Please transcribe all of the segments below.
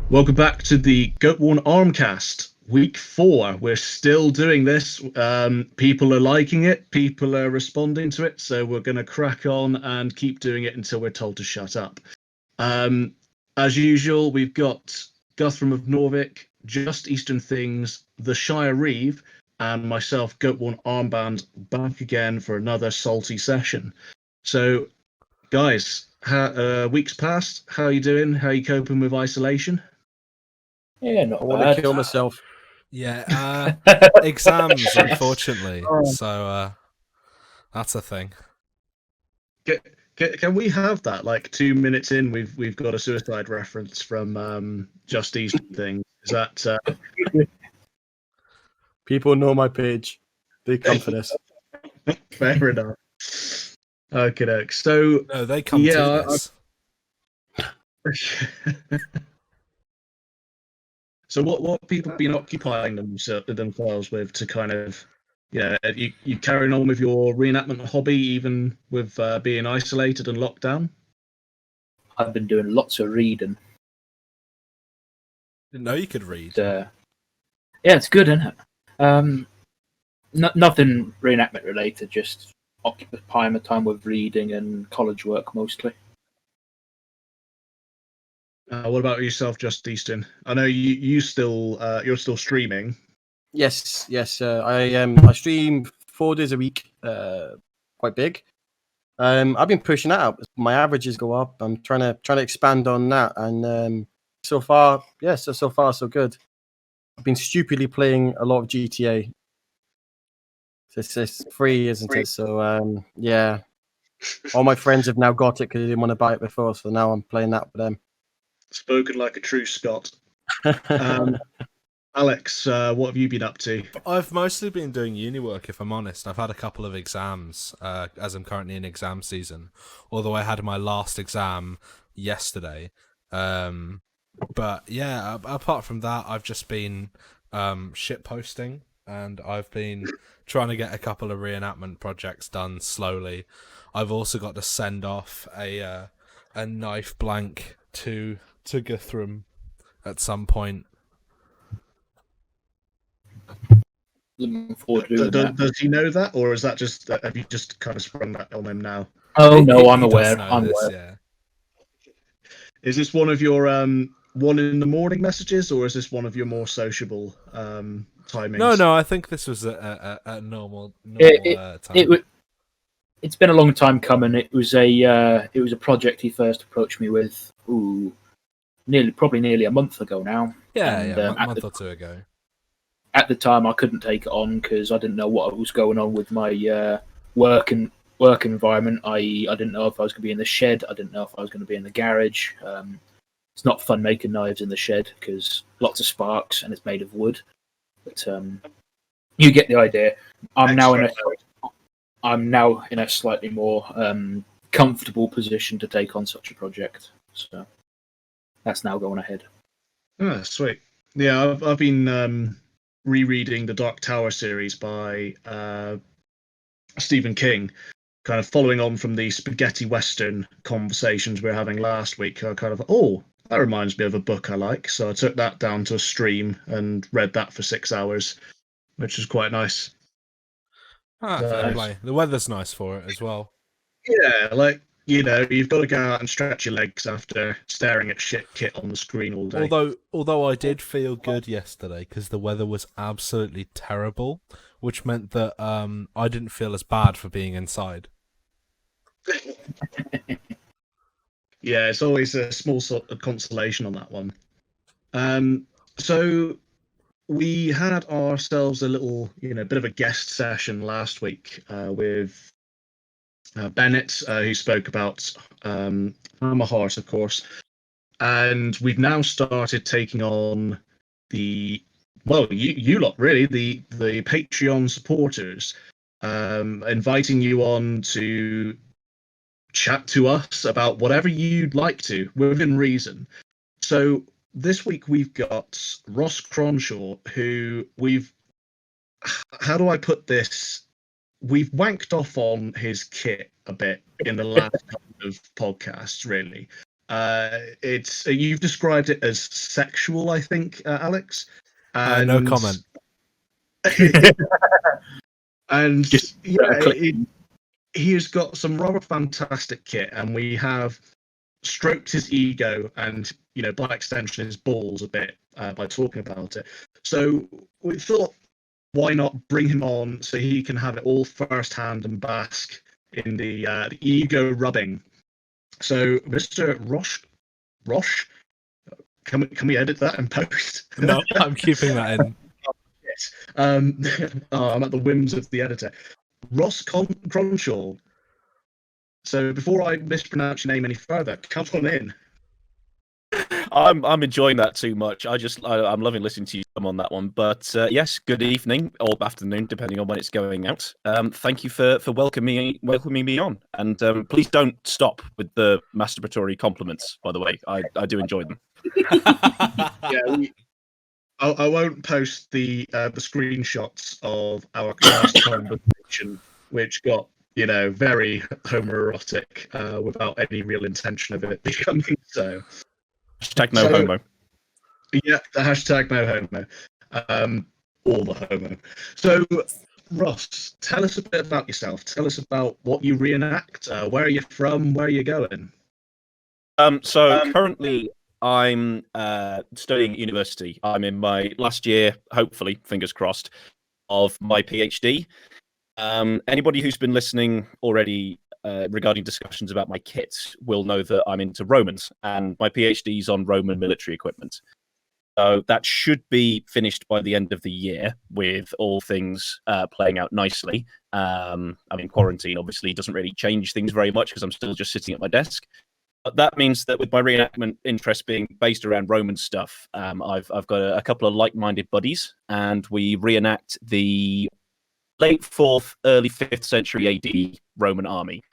Welcome back to the Goatworn Armcast, week 4. We're still doing this. People are liking it. People are responding to it. So we're going to crack on and keep doing it until we're told to shut up. As usual, we've got Guthrum of Norvik, Just Eastern Things, The Shire Reeve, and myself, Goatworn Armband, back again for another salty session. So, guys, weeks past. How are you doing? How are you coping with isolation? Yeah, not I want to kill myself. Yeah, exams, unfortunately. So that's a thing. Can we have that? Like 2 minutes in, we've got a suicide reference from Just Eastern Things. Is that? People know my page. They come for this. Fair enough. Okay, so No, they come to this. So what people been occupying themselves with to kind of, you carrying on with your reenactment hobby even with being isolated and locked down? I've been doing lots of reading. Didn't know you could read. Yeah, it's good, isn't it? Nothing reenactment related, just occupying my time with reading and college work mostly. What about yourself, Just Eastern? I know you're still streaming. Yes. I stream 4 days a week. Quite big. I've been pushing that out. My averages go up. I'm trying to expand on that, and so far so good. I've been stupidly playing a lot of GTA. It's free, isn't it? So yeah. All my friends have now got it because they didn't want to buy it before, so now I'm playing that with them. Spoken like a true Scot. Alex, what have you been up to? I've mostly been doing uni work, if I'm honest. I've had a couple of exams, as I'm currently in exam season, although I had my last exam yesterday. But yeah, apart from that, I've just been shit posting, and I've been trying to get a couple of reenactment projects done slowly. I've also got to send off a knife blank to Guthrum at some point. Looking forward to doing that. Does he know that, or is that just have you just kind of sprung that on him now? Oh no, I'm He aware. does know I'm this, aware. yeah. Is this one of your one in the morning messages, or is this one of your more sociable timings? No, I think this was a normal time. It's been a long time coming. It was a project he first approached me with. Probably nearly a month ago now. A month or two ago. At the time, I couldn't take it on because I didn't know what was going on with my work environment. I didn't know if I was going to be in the shed. I didn't know if I was going to be in the garage. It's not fun making knives in the shed because lots of sparks and it's made of wood. But you get the idea. I'm now in a slightly more comfortable position to take on such a project. So that's now going ahead. Oh, sweet. Yeah, I've been rereading the Dark Tower series by Stephen King, kind of following on from the spaghetti western conversations we were having last week. I kind of, that reminds me of a book I like. So I took that down to a stream and read that for 6 hours, which was quite nice. Fair play. The weather's nice for it as well. Yeah, you've got to go out and stretch your legs after staring at shit kit on the screen all day. Although I did feel good yesterday because the weather was absolutely terrible, which meant that I didn't feel as bad for being inside. Yeah, it's always a small sort of consolation on that one. So we had ourselves a little, bit of a guest session last week with Bennett, who spoke about Hammer Horse, of course, and we've now started taking on you lot really, the Patreon supporters, inviting you on to chat to us about whatever you'd like to, within reason. So this week we've got Ross Cronshaw, who how do I put this? We've wanked off on his kit a bit in the last couple of podcasts, really. It's you've described it as sexual, I think, Alex. And, No comment. And Just he has got some rather fantastic kit, and we have stroked his ego and, by extension, his balls a bit by talking about it. So we thought, why not bring him on so he can have it all firsthand and bask in the ego rubbing. So, Mr. Rosh, can we edit that and post? No, I'm keeping that in. Yes. I'm at the whims of the editor. Ross Cronshaw. So before I mispronounce your name any further, come on in. I'm enjoying that too much. I'm loving listening to you on that one. But yes, good evening or afternoon, depending on when it's going out. Thank you for welcoming me on, and please don't stop with the masturbatory compliments. By the way, I do enjoy them. Yeah, I won't post the screenshots of our last conversation, which got very homoerotic without any real intention of it becoming so. Hashtag no homo. Yeah, the hashtag no homo. All the homo. So, Ross, tell us a bit about yourself. Tell us about what you reenact. Where are you from? Where are you going? So currently, I'm studying at university. I'm in my last year, hopefully, fingers crossed, of my PhD. Anybody who's been listening already regarding discussions about my kit will know that I'm into Romans, and my PhD is on Roman military equipment. So that should be finished by the end of the year, with all things playing out nicely. Quarantine obviously doesn't really change things very much because I'm still just sitting at my desk. But that means that with my reenactment interest being based around Roman stuff, I've got a couple of like-minded buddies, and we reenact the late 4th, early 5th century AD Roman army.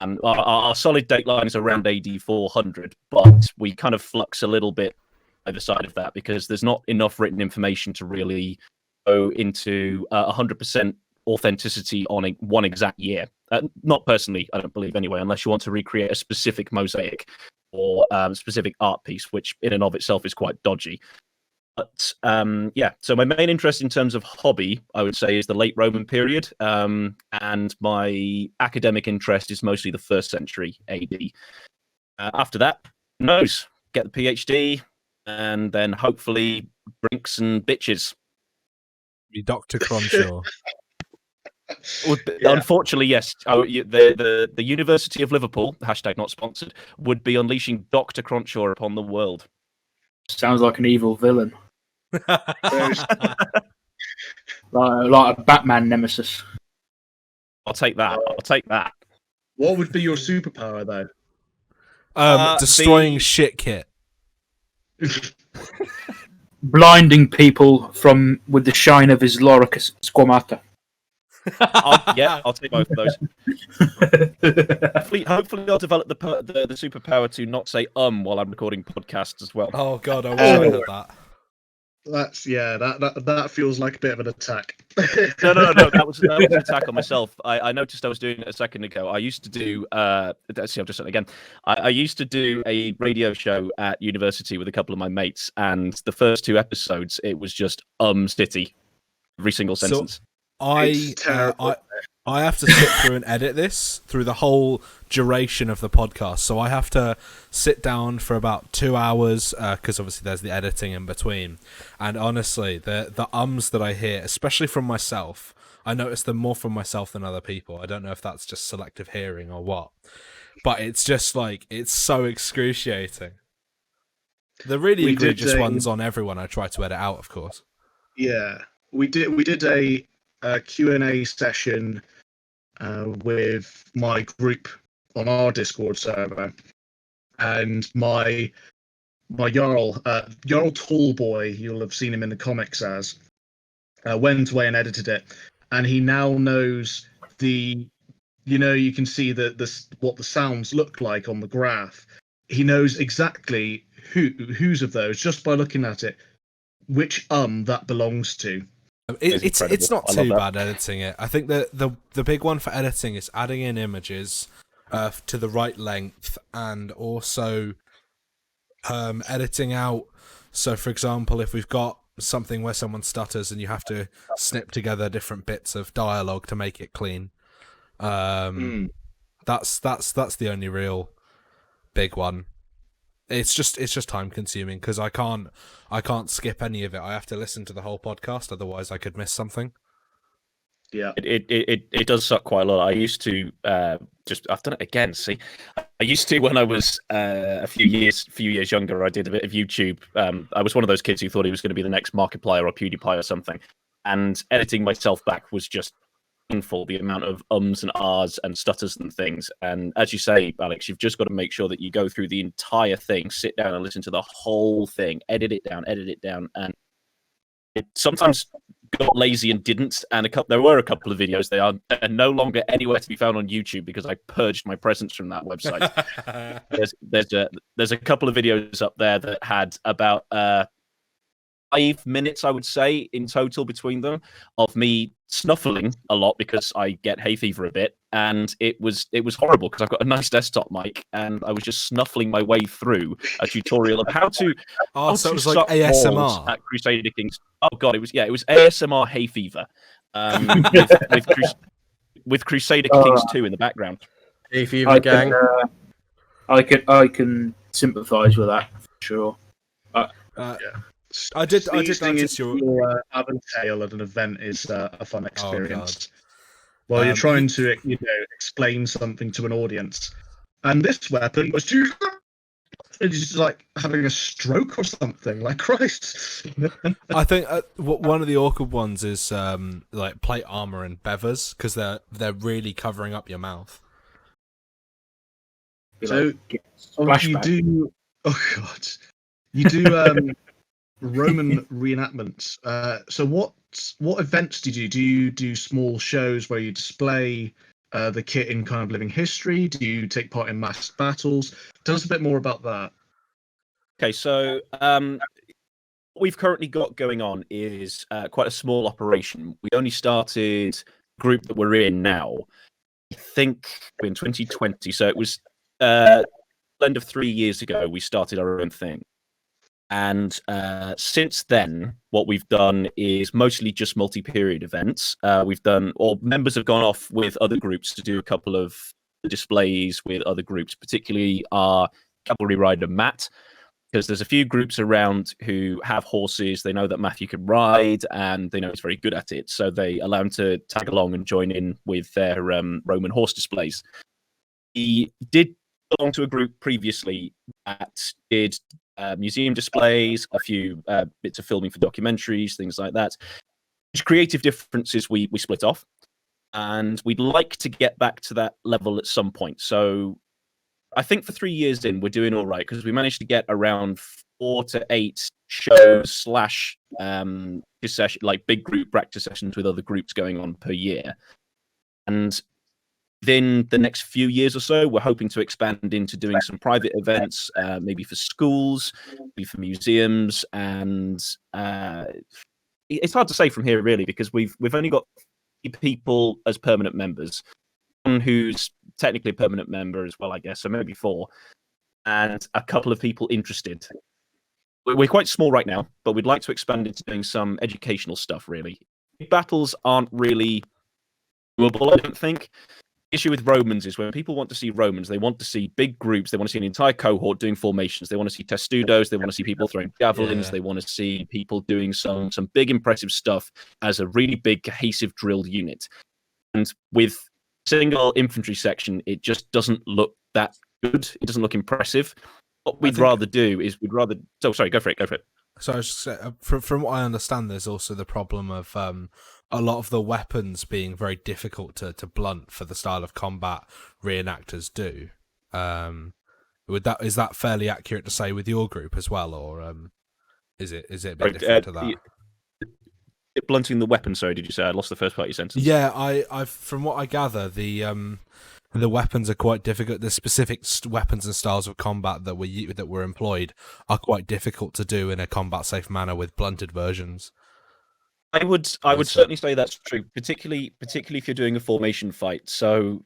And our solid date line is around AD 400, but we kind of flux a little bit either side of that because there's not enough written information to really go into 100% authenticity on one exact year. Not personally, I don't believe anyway, unless you want to recreate a specific mosaic or specific art piece, which in and of itself is quite dodgy. But so my main interest in terms of hobby, I would say, is the late Roman period, and my academic interest is mostly the 1st century AD. After that, who knows? Get the PhD, and then hopefully drinks and bitches. Be Dr. Cronshaw. Unfortunately, yes. The University of Liverpool, hashtag not sponsored, would be unleashing Dr. Cronshaw upon the world. Sounds like an evil villain. like a Batman nemesis. I'll take that. What would be your superpower, though? Destroying shit kit. Blinding people with the shine of his Loricus Squamata. I'll take both of those. Hopefully I'll develop the superpower to not say while I'm recording podcasts as well. Oh god, I wish I had that. That feels like a bit of an attack. No. That was an attack on myself. I noticed I was doing it a second ago. I used to do. I'm just saying again. I used to do a radio show at university with a couple of my mates, and the first 2 episodes it was just city, every single sentence. I have to sit through and edit this through the whole duration of the podcast. So I have to sit down for about 2 hours because obviously there's the editing in between. And honestly, the ums that I hear, especially from myself, I notice them more from myself than other people. I don't know if that's just selective hearing or what, but it's just like it's so excruciating. The really egregious ones on everyone I try to edit out, of course. Yeah, we did a Q&A session with my group on our Discord server, and my Jarl Tallboy, you'll have seen him in the comics as, went away and edited it, and he now knows you can see what the sounds look like on the graph. He knows exactly whose of those just by looking at it, which that belongs to. It's not too bad editing it. I think that the big one for editing is adding in images, to the right length, and also editing out. So, for example, if we've got something where someone stutters and you have to snip together different bits of dialogue to make it clean, that's the only real big one. It's just time consuming because I can't skip any of it. I have to listen to the whole podcast, otherwise I could miss something. Yeah, it does suck quite a lot. I used to I've done it again. See, I used to when I was a few years younger. I did a bit of YouTube. I was one of those kids who thought he was going to be the next Markiplier or PewDiePie or something. And editing myself back was just painful. The amount of ums and ahs and stutters and things. And as you say, Alex, you've just got to make sure that you go through the entire thing, sit down and listen to the whole thing, edit it down, and it sometimes got lazy and didn't, and there were a couple of videos. They are no longer anywhere to be found on YouTube because I purged my presence from that website. There's a couple of videos up there that had about 5 minutes, I would say, in total between them, of me snuffling a lot because I get hay fever a bit, and it was horrible because I've got a nice desktop mic and I was just snuffling my way through a tutorial of how to. So it was like ASMR at Crusader Kings. Oh god, it was ASMR hay fever, with Crusader Kings 2 in the background. Hay fever gang. I can sympathise with that for sure. I did notice your Aventail at an event is a fun experience. While you're trying to explain something to an audience, and this weapon was used. It's just like having a stroke or something. Like Christ. I think one of the awkward ones is like plate armor and bevers because they're really covering up your mouth. So you do. Oh god, you do Roman reenactments. So what events do you do? Do you do small shows where you display the kit in kind of living history? Do you take part in mass battles? Tell us a bit more about that. Okay, so what we've currently got going on is quite a small operation. We only started the group that we're in now, I think, in 2020. So it was end of 3 years ago we started our own thing. And since then, what we've done is mostly just multi-period events. Members have gone off with other groups to do a couple of displays with other groups, particularly our cavalry rider, Matt, because there's a few groups around who have horses. They know that Matthew can ride, and they know he's very good at it. So they allow him to tag along and join in with their Roman horse displays. He did belong to a group previously that did museum displays, a few bits of filming for documentaries, things like that. Creative differences we split off, and we'd like to get back to that level at some point. So I think for 3 years in, we're doing all right because we managed to get around 4 to 8 shows / like big group practice sessions with other groups going on per year. And within the next few years or so, we're hoping to expand into doing some private events, maybe for schools, maybe for museums, and it's hard to say from here really because we've only got people as permanent members, one who's technically a permanent member as well, I guess, so maybe 4, and a couple of people interested. We're quite small right now, but we'd like to expand into doing some educational stuff. Really, battles aren't really doable, I don't think. Issue with Romans is when people want to see Romans, they want to see big groups, they want to see an entire cohort doing formations, they want to see testudos, they want to see people throwing javelins, they want to see people doing some big impressive stuff as a really big cohesive drilled unit. And with single infantry section, it just doesn't look that good. It doesn't look impressive. What we'd rather do is sorry, go for it. So I was just saying, from what I understand, there's also the problem of a lot of the weapons being very difficult to blunt for the style of combat reenactors do. Is that fairly accurate to say with your group as well, or is it a bit different to that? Blunting the weapon. Sorry, did you say? I lost the first part of your sentence. Yeah, I from what I gather, the weapons are quite difficult. The specific weapons and styles of combat that were employed are quite difficult to do in a combat safe manner with blunted versions. I would certainly say that's true, particularly if you're doing a formation fight. So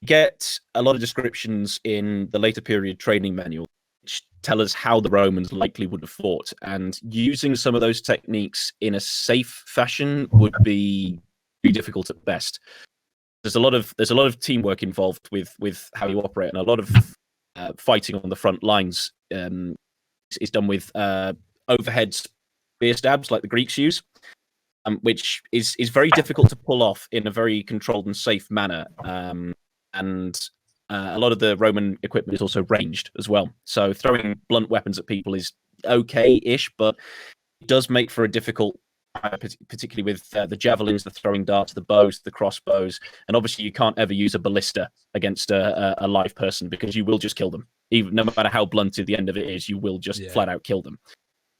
get a lot of descriptions in the later period training manual which tell us how the Romans likely would have fought, and using some of those techniques in a safe fashion would be difficult at best. There's a lot of teamwork involved with how you operate, and a lot of fighting on the front lines is done with overhead spear stabs like the Greeks use, which is very difficult to pull off in a very controlled and safe manner. And a lot of the Roman equipment is also ranged as well. So throwing blunt weapons at people is okay-ish, but it does make for a difficult, particularly with the javelins, the throwing darts, the bows, the crossbows, and obviously you can't ever use a ballista against a live person because you will just kill them. Even no matter how blunted the end of it is, you will just flat out kill them.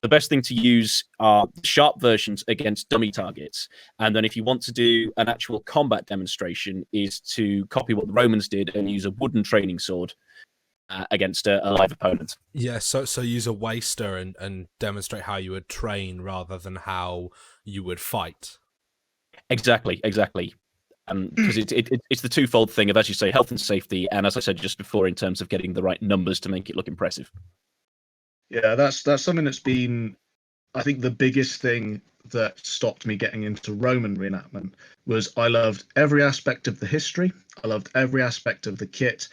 The best thing to use are sharp versions against dummy targets. And then if you want to do an actual combat demonstration, is to copy what the Romans did and use a wooden training sword against a live opponent. Yeah, so use a waster and demonstrate how you would train rather than how you would fight. Exactly. Because it's the twofold thing of, as you say, health and safety, and as I said just before, in terms of getting the right numbers to make it look impressive. Yeah, that's something that's been, I think, the biggest thing that stopped me getting into Roman reenactment was I loved every aspect of the history. I loved every aspect of the kit,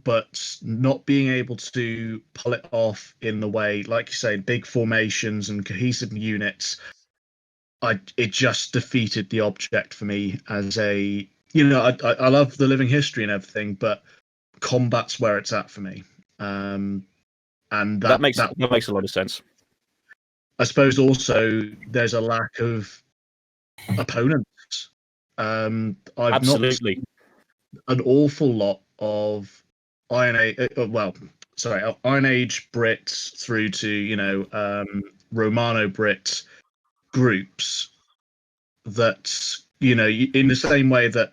but not being able to pull it off in the way, like you say, big formations and cohesive units, it just defeated the object for me as a, I love the living history and everything, but combat's where it's at for me. And that makes a lot of sense. I suppose also there's a lack of opponents. I've Absolutely. not seen an awful lot of Iron Age Brits through to Romano Brit groups that in the same way that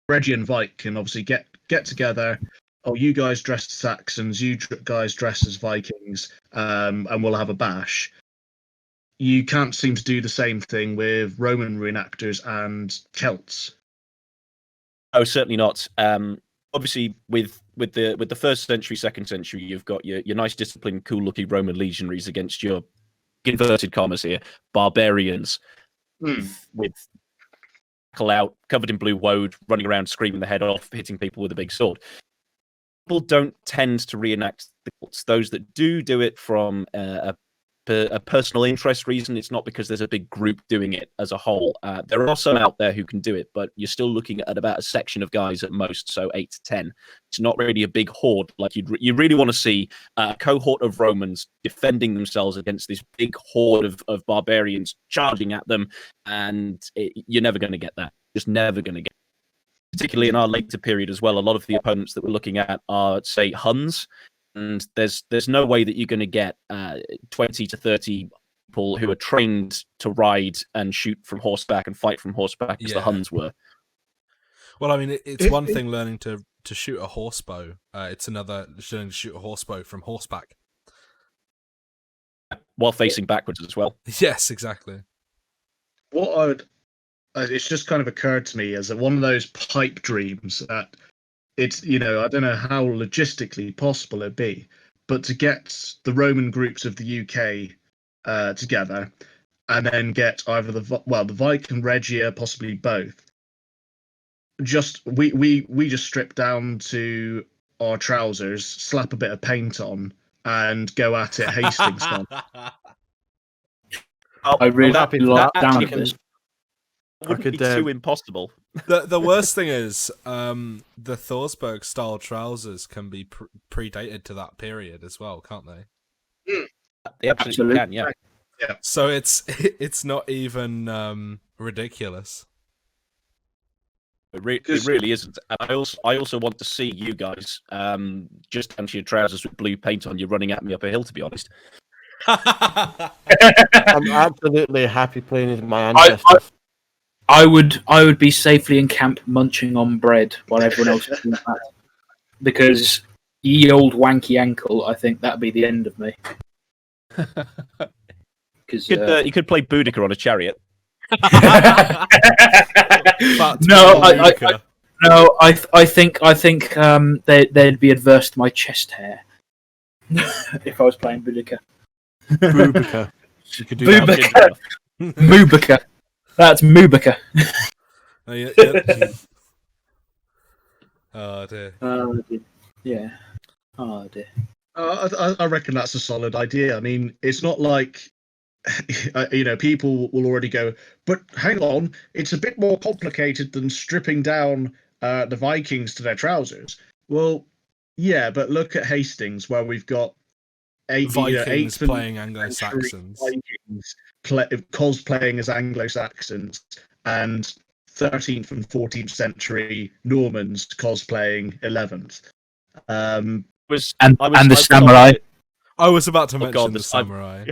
Reggie and Vike can obviously get together. Oh, you guys dress as Saxons, you guys dress as Vikings, and we'll have a bash. You can't seem to do the same thing with Roman reenactors and Celts. Oh, certainly not. Obviously, with the first century, second century, you've got your nice, disciplined, cool-looking Roman legionaries against your inverted commas here barbarians with tackle out, covered in blue woad, running around screaming the head off, hitting people with a big sword. People don't tend to reenact the cults. Those that do it from a personal interest reason. It's not because there's a big group doing it as a whole. There are some out there who can do it, but you're still looking at about a section of guys at most, so 8 to 10. It's not really a big horde. Like you really want to see a cohort of Romans defending themselves against this big horde of barbarians charging at them, and you're never going to get that. Just never going to get. Particularly in our later period as well, a lot of the opponents that we're looking at are, say, Huns, and there's no way that you're going to get 20 to 30 people who are trained to ride and shoot from horseback and fight from horseback as the Huns were. Well, I mean, it's one thing learning to shoot a horsebow. It's another learning to shoot a horsebow from horseback. While facing backwards as well. Yes, exactly. It's just kind of occurred to me as one of those pipe dreams that it's, I don't know how logistically possible it'd be, but to get the Roman groups of the UK together and then get either the Viking Regia, possibly both. We just strip down to our trousers, slap a bit of paint on, and go at it Hastings style. I really like down at this. Wouldn't be too impossible. The worst thing is the Thorsberg style trousers can be predated to that period as well, can't they? They absolutely can, yeah. So it's not even ridiculous. It really isn't. And I also want to see you guys just down to your trousers with blue paint on you running at me up a hill, to be honest. I'm absolutely happy playing with my ancestors. I would be safely in camp munching on bread while everyone else is doing that. Because ye old wanky ankle, I think that'd be the end of me. You could play Boudica on a chariot. No, No, I think they'd be adverse to my chest hair if I was playing Boudica. Rubica. You could do Boudica. Mubica. That's Mubica. Oh, yeah. Oh dear. Yeah. Oh dear. I reckon that's a solid idea. I mean, it's not like people will already go, but hang on, it's a bit more complicated than stripping down the Vikings to their trousers. Well, yeah, but look at Hastings, where we've got Vikings playing Anglo-Saxons, Vikings cosplaying as Anglo-Saxons, and 13th and 14th century Normans cosplaying 11th. And the samurai. I was about to mention the samurai.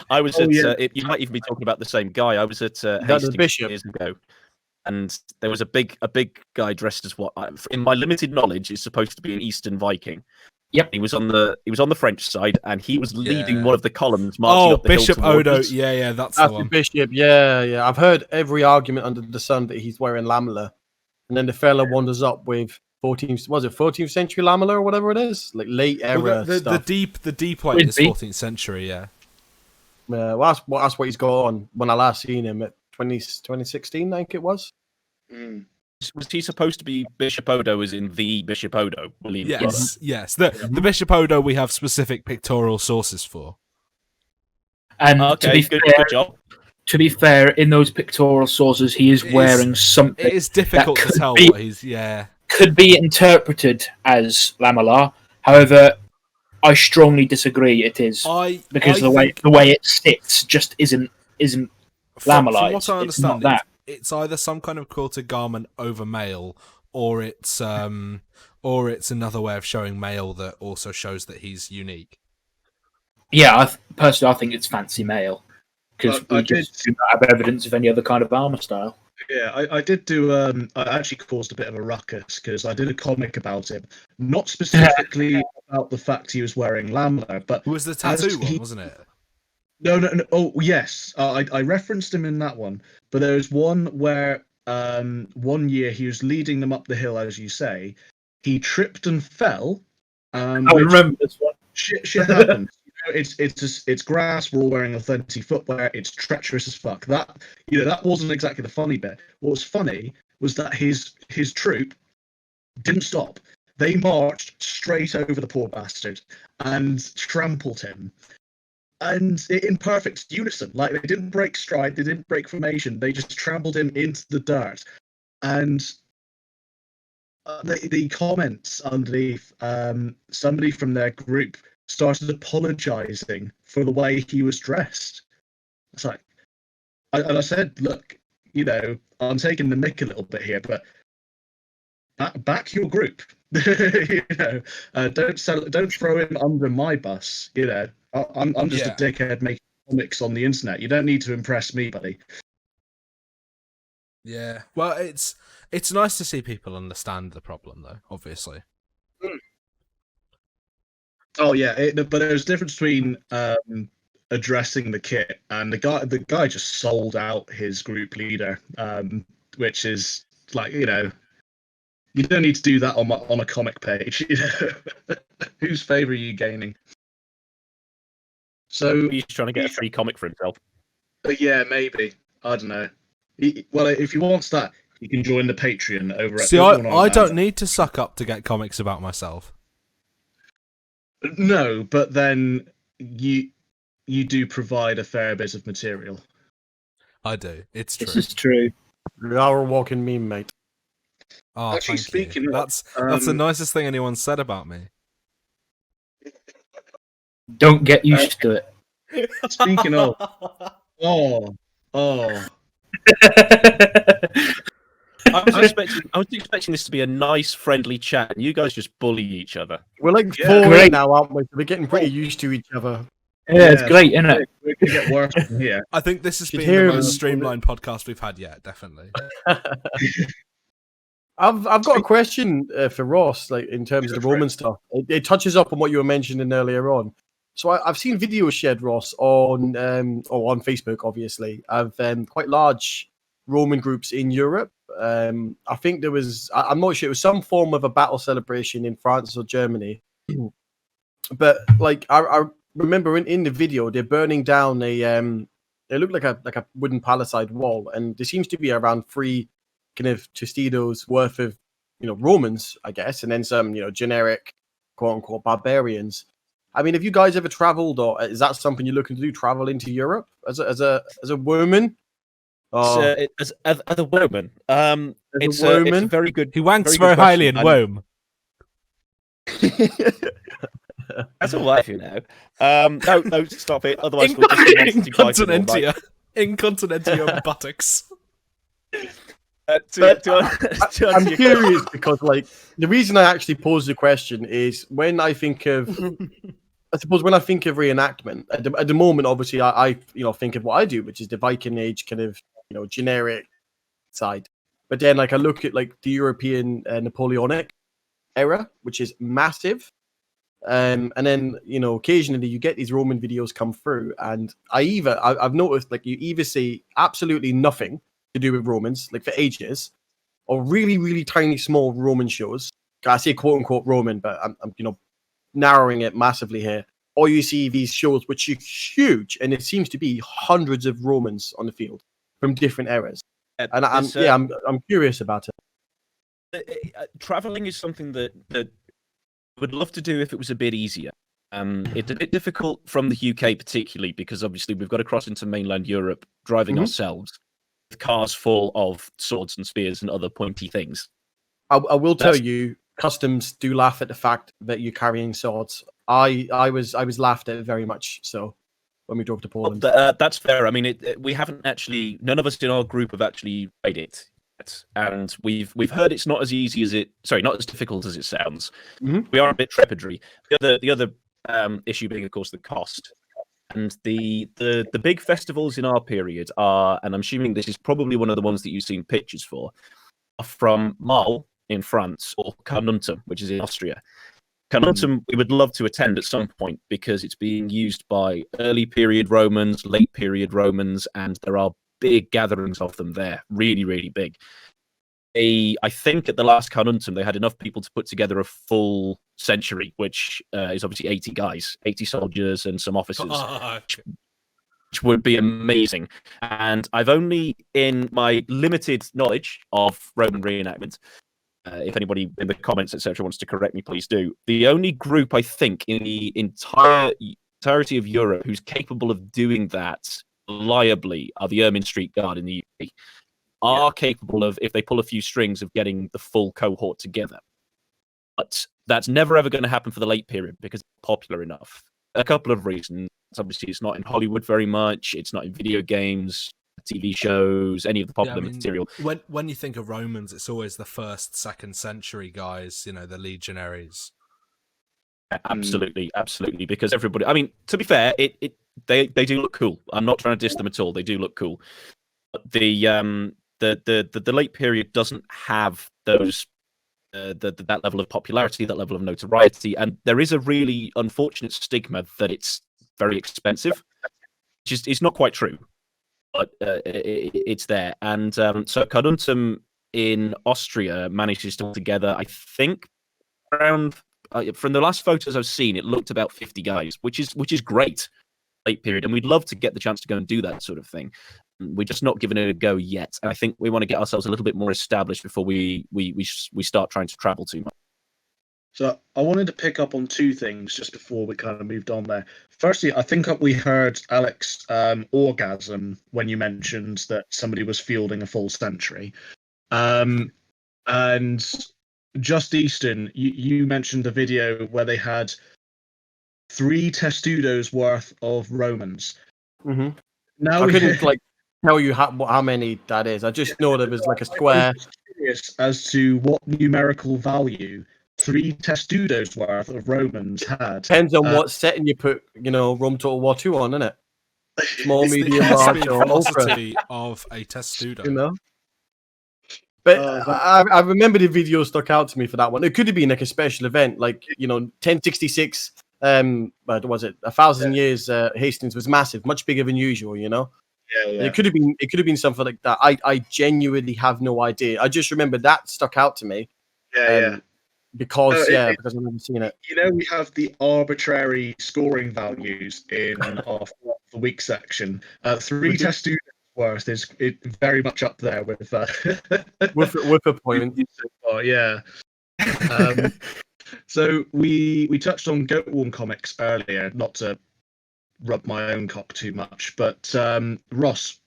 I was you might even be talking about the same guy. I was at Hastings years ago, and there was a big guy dressed as what, in my limited knowledge, is supposed to be an Eastern Viking. Yep, he was on the French side, and he was leading one of the columns marching up the Bishop hill towards Odo. us. Yeah, that's the one. Bishop. Yeah. I've heard every argument under the sun that he's wearing lamella, and then the fella wanders up with 14th century lamella or whatever it is, like late era stuff. The deep plate is 14th century. Yeah. Well, that's what he's got on when I last seen him at 2016, I think it was. Was he supposed to be Bishop Odo, as in the Bishop Odo? Yes. The Bishop Odo we have specific pictorial sources for. And to be fair, in those pictorial sources, he is wearing something. It is difficult to tell what he's. Yeah. Could be interpreted as Lamela. However, I strongly disagree. It is because the way it sits just isn't Lamela. From what I understand, it's either some kind of quilted garment over mail, or it's another way of showing mail that also shows that he's unique. Yeah, personally, I think it's fancy mail because we just do not have evidence of any other kind of armor style. Yeah, I did do. I actually caused a bit of a ruckus because I did a comic about him, not specifically about the fact he was wearing lamella, but it was the tattoo one, wasn't it? No. Oh, yes. I referenced him in that one, but there was one where one year he was leading them up the hill, as you say. He tripped and fell. I remember this one. Shit happens. It's grass. We're all wearing authentic footwear. It's treacherous as fuck. That wasn't exactly the funny bit. What was funny was that his troop didn't stop. They marched straight over the poor bastard and trampled him. And in perfect unison, like they didn't break stride, they didn't break formation, they just trampled him into the dirt. And the comments underneath, somebody from their group started apologizing for the way he was dressed. It's like, I said, look, I'm taking the mick a little bit here, but back your group. Don't throw him under my bus. I'm just a dickhead making comics on the internet. You don't need to impress me, buddy. Yeah. Well, it's nice to see people understand the problem, though. Obviously. Oh yeah, but there's a difference between addressing the kit and the guy just sold out his group leader, which is like you don't need to do that on a comic page. Whose favour are you gaining? So he's trying to get a free comic for himself. Yeah, maybe. I don't know. Well, if he wants that, you can join the Patreon over at. See, I don't need to suck up to get comics about myself. No, but then you do provide a fair bit of material. I do. It's true. This is true. You are a walking meme, mate. Oh, actually, speaking of, that's the nicest thing anyone said about me. Don't get used to it. Speaking of, oh. I was expecting this to be a nice, friendly chat, and you guys just bully each other. We're like 4 in now, aren't we? We're getting pretty used to each other. Yeah, it's great, isn't it? We're going to get worse from here. I think this has been the most streamlined podcast we've had yet, definitely. I've got a question for Ross, like in terms of the Roman stuff. It touches up on what you were mentioning earlier on. So I've seen videos shared, Ross, on Facebook, obviously, of quite large Roman groups in Europe, I think there was, I'm not sure, it was some form of a battle celebration in France or Germany. But like I remember in the video, they're burning down it looked like a wooden palisade wall, and there seems to be around 3 kind of Tostitos worth of Romans, I guess, and then some generic quote unquote barbarians. I mean, have you guys ever traveled, or is that something you're looking to do? Travel into Europe as a woman? As a woman, it's a very good. He wanks very very highly in Rome. That's a wife, No, stop it. Otherwise, we'll just be incontinentia buttocks. I'm curious because, like, the reason I actually posed the question is when I think of, I suppose when I think of reenactment at the moment, obviously I think of what I do, which is the Viking Age kind of generic side. But then like I look at like the European Napoleonic era, which is massive. And then occasionally you get these Roman videos come through, and I've noticed like you either see absolutely nothing to do with Romans, like for ages, or really, really tiny small Roman shows. I say quote unquote Roman, but I'm narrowing it massively here. Or you see these shows which are huge, and it seems to be hundreds of Romans on the field from different eras. And I'm curious about it. Traveling is something that I would love to do if it was a bit easier. It's a bit difficult from the UK particularly because obviously we've got to cross into mainland Europe driving ourselves with cars full of swords and spears and other pointy things. I will tell you, customs do laugh at the fact that you're carrying swords. I was laughed at very much so when we drove to Poland. That's fair. I mean, we haven't actually. None of us in our group have actually played it. And we've heard it's not as easy as not as difficult as it sounds. We are a bit trepidatory. The other issue being, of course, the cost. And the big festivals in our period are, and I'm assuming this is probably one of the ones that you've seen pictures for, are from Marl in France or Carnuntum, which is in Austria. Carnuntum we would love to attend at some point because it's being used by early period Romans, late period Romans, and there are big gatherings of them there, really, really big. I think at the last Carnuntum, they had enough people to put together a full century, which is obviously 80 guys, 80 soldiers and some officers, which would be amazing. And I've only, in my limited knowledge of Roman reenactment, if anybody in the comments, etc., wants to correct me, please do. The only group, I think, in the entirety of Europe who's capable of doing that reliably are the Ermine Street Guard in the UK, are capable of, if they pull a few strings, of getting the full cohort together. But that's never ever going to happen for the late period because it's popular enough. A couple of reasons. Obviously, it's not in Hollywood very much. It's not in video games, TV shows, any of the popular material. When you think of Romans, it's always the 1st, 2nd century guys, the legionaries. Absolutely, absolutely. Because everybody, I mean, to be fair, they do look cool. I'm not trying to diss them at all. They do look cool. But the late period doesn't have those that level of popularity, that level of notoriety, and there is a really unfortunate stigma that it's very expensive. It's not quite true, but it's there. And so Carnuntum in Austria manages to put together, I think, around. From the last photos I've seen, it looked about 50 guys, which is great, late period, and we'd love to get the chance to go and do that sort of thing. We're just not giving it a go yet, and I think we want to get ourselves a little bit more established before we start trying to travel too much. So I wanted to pick up on 2 things just before we kind of moved on there. Firstly, I think we heard Alex orgasm when you mentioned that somebody was fielding a full century, and Just Eastern, you mentioned the video where they had 3 testudos worth of Romans. Now I couldn't tell you how many that is. I just know there was like a square. I'm curious as to what numerical value 3 testudos worth of Romans had. Depends on what setting you put, Rome Total War 2 on, innit? Small, medium, large, or ultra. Of a testudo. But I remember the video stuck out to me for that one. It could have been like a special event, like 1066. But was it 1,000 years? Hastings was massive, much bigger than usual. Yeah. It could have been something like that. I genuinely have no idea. I just remember that stuck out to me. Yeah. Because No, because I remember seeing it. You know, we have the arbitrary scoring values in our the week section. 3 test students worth is very much up there with with a point. So far, yeah. So we touched on Goatworn comics earlier, not to rub my own cock too much, but Ross,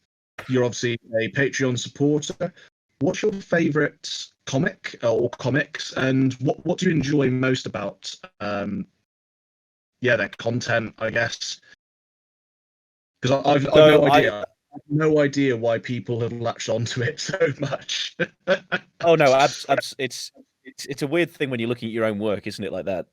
you're obviously a Patreon supporter. What's your favourite comic or comics, and what do you enjoy most about their content, I guess? Because I've no idea why people have latched onto it so much. Oh no, it's a weird thing when you're looking at your own work, isn't it? Like that.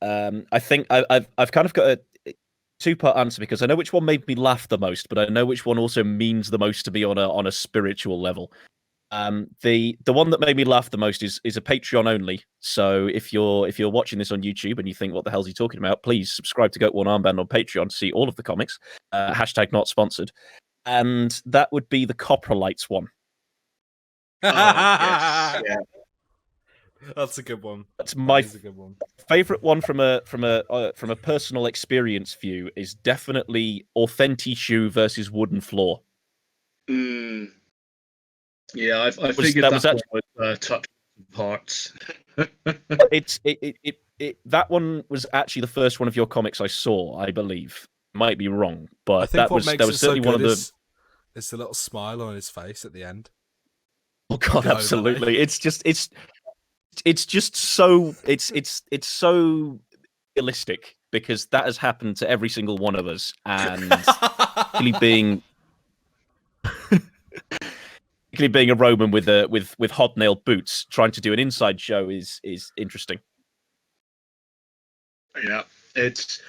I think I've kind of got a two-part answer, because I know which one made me laugh the most, but I know which one also means the most to me on a spiritual level. The one that made me laugh the most is a Patreon only. So if you're watching this on YouTube and you think, what the hell's he talking about, please subscribe to Goatworn Armband on Patreon to see all of the comics. # not sponsored. And that would be the Coprolites one. Yes. Yeah. That's a good one. That's my a good one. favorite one from a personal experience view is definitely Authentic Shoe versus Wooden Floor. Yeah, I figured that was actually touch parts. That one was actually the first one of your comics I saw, I believe. Might be wrong, but I think what makes it certainly so one good of the. It's the little smile on his face at the end. Oh god, absolutely! It's just so so realistic, because that has happened to every single one of us, and really being a Roman with hobnailed boots trying to do an inside show is interesting. Yeah, it's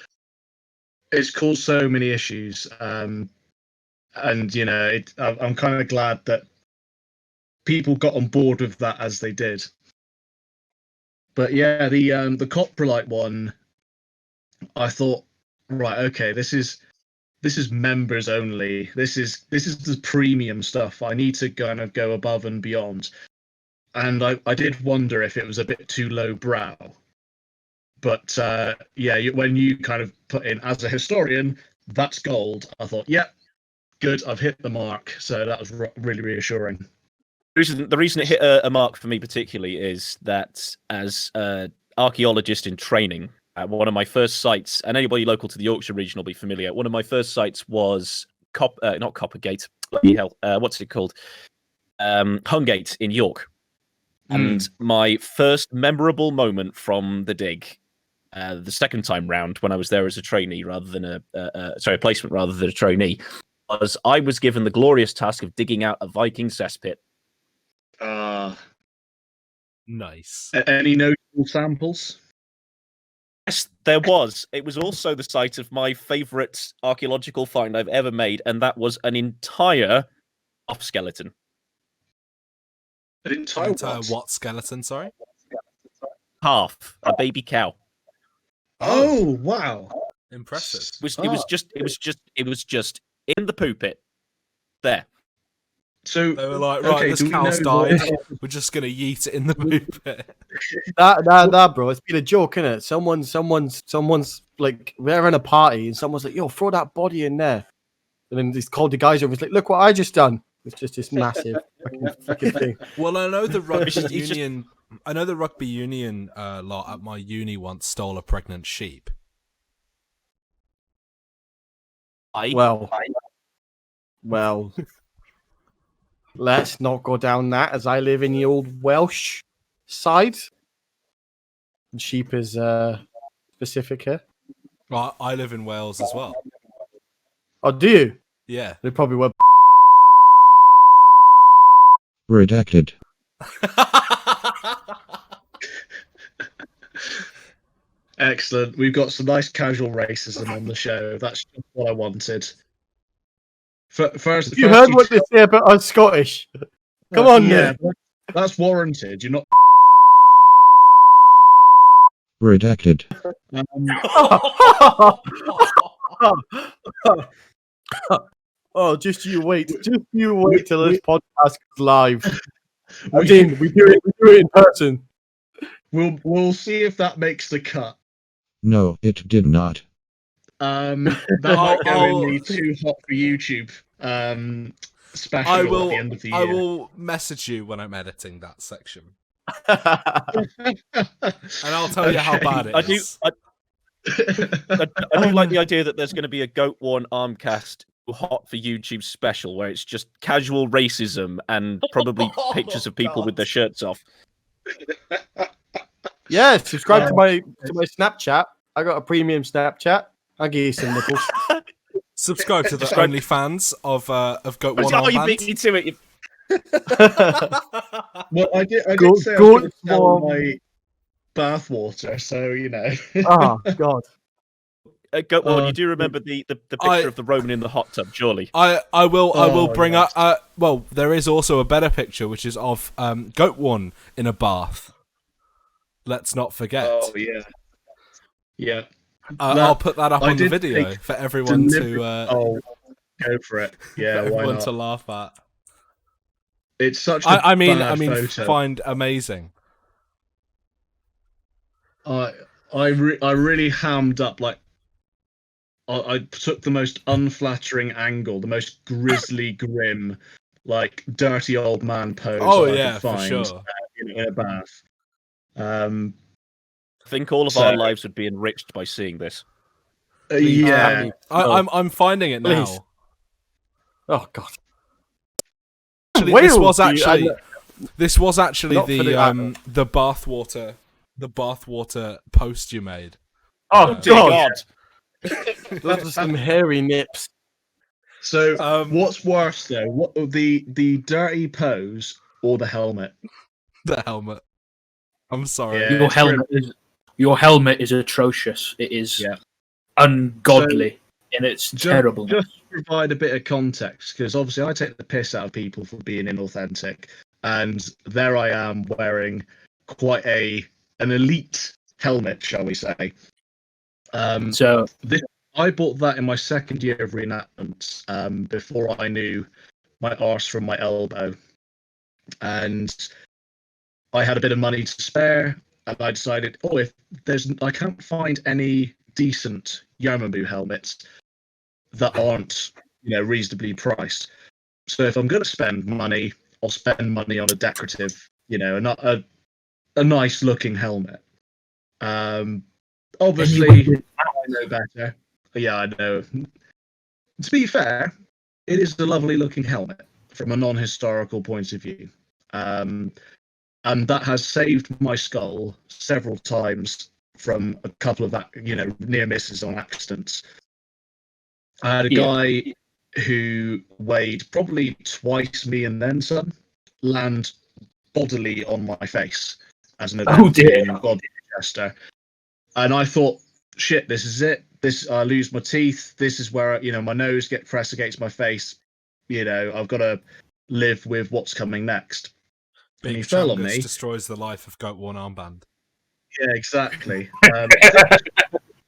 caused so many issues, and you know, I'm kind of glad that people got on board with that as they did. But yeah, the Coprolite one, I thought, right, okay, this is members only. This is the premium stuff. I need to kind of go above and beyond. And I did wonder if it was a bit too low brow. But when you kind of put in, as a historian, that's gold, I thought, yeah, good, I've hit the mark. So that was really reassuring. The reason it hit a mark for me particularly is that as an archaeologist in training, one of my first sites, and anybody local to the Yorkshire region will be familiar, one of my first sites was not Coppergate, bloody hell, what's it called? Hungate in York. And my first memorable moment from the dig, the second time round when I was there as a trainee rather than a placement rather than a trainee, was I was given the glorious task of digging out a Viking cesspit. Nice. Any notable samples? Yes, there was. It was also the site of my favourite archaeological find I've ever made, and that was an entire off skeleton. An entire what skeleton? Sorry, half a baby cow. Oh wow! Impressive. It was just in the poo pit. There. So they were like, right, this cow's died. We're just gonna yeet it in the poo pit. That, bro, it's been a joke, isn't it? Someone's like, we're in a party and someone's like, yo, throw that body in there. And then he's called the guys over. He's like, look what I just done. It's just this massive fucking thing. Well, I know the rugby union. I know the rugby union lot at my uni once stole a pregnant sheep. Well, let's not go down that, as I live in the old Welsh side. And sheep is specific here. Well, I live in Wales as well. Oh, do you? Yeah. They probably were. Redacted. Excellent. We've got some nice casual racism on the show. That's just what I wanted. First, you heard what they say about us Scottish. Come on, yeah, that's warranted. You're not. Redacted. Oh, just you wait. Just you wait till this podcast goes live. We We do it in person. We'll see if that makes the cut. No, it did not. That might go in the too hot for YouTube special at the end of the year. I will message you when I'm editing that section, and I'll tell you how bad it is. I do like the idea that there's going to be a Goatworn Armcast hot for YouTube special where it's just casual racism and probably pictures of people with their shirts off. Yeah, subscribe to my Snapchat. I got a premium Snapchat. I'll give you some nipples. Subscribe to the OnlyFans of Goatworn Armband. Oh, you beat me to it. Well, I did say I was going to sell my bathwater, so you know. Oh God. Goatworn, you do remember the picture of the Roman in the hot tub, surely? I will bring up. Well, there is also a better picture, which is of Goatworn in a bath. Let's not forget. Oh yeah, yeah. I'll put that up on the video for everyone to. Go for it. Yeah, for why everyone not? to laugh at. It's such. I mean, photo. find amazing. I really hammed up. Like, I took the most unflattering angle, the most grisly, grim, like dirty old man pose. I could find, for sure. In a bath. I think all of our lives would be enriched by seeing this. Yeah, I'm finding it now. Please. Oh God. Actually, this was actually the bathwater post you made. Oh God. God. Those are some hairy nips. So what's worse though? What the dirty pose or the helmet? The helmet. I'm sorry. Yeah, Your helmet is atrocious. It is ungodly in its terribleness. Just to provide a bit of context, because obviously I take the piss out of people for being inauthentic, and there I am wearing quite an elite helmet, shall we say. I bought that in my second year of reenactment, before I knew my arse from my elbow, and I had a bit of money to spare, and I decided, if I can't find any decent Yarmambu helmets that aren't, reasonably priced. So if I'm going to spend money, I'll spend money on a decorative, not a nice looking helmet. Obviously, I know better. Yeah, I know. To be fair, it is a lovely looking helmet from a non-historical point of view. And that has saved my skull several times from a couple of near misses on accidents. I had a guy who weighed probably twice me and then some land bodily on my face as an body tester. And I thought, shit, this is it. I lose my teeth. This is where my nose gets pressed against my face. I've got to live with what's coming next. And he fell on me. Destroys the life of Goatworn Armband. Yeah, exactly.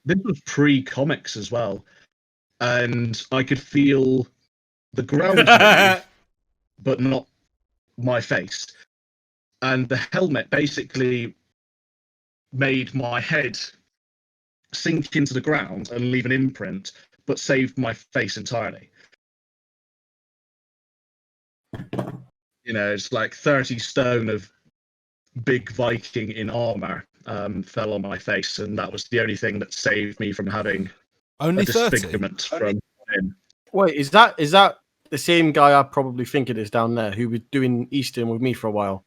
This was pre-comics as well, and I could feel the ground move, but not my face. And the helmet basically made my head sink into the ground and leave an imprint, but saved my face entirely. It's like 30 stone of big Viking in armor fell on my face, and that was the only thing that saved me from having only a disfigurement from him. Wait, is that the same guy I probably think it is down there who was doing Eastern with me for a while?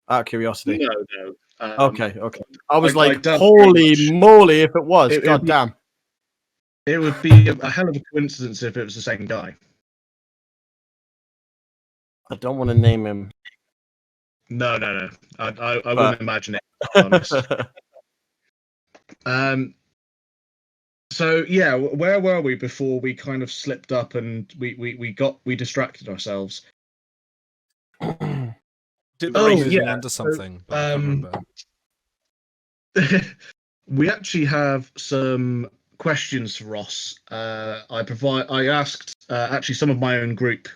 Out of curiosity. No. Okay. I was like, holy moly, if it was, god damn. It would be a hell of a coincidence if it was the same guy. I don't want to name him. No. I wouldn't imagine it, to be honest. So yeah, where were we before we kind of slipped up and we distracted ourselves? Onto something. But I can't remember. We actually have some questions for Ross. I asked actually some of my own group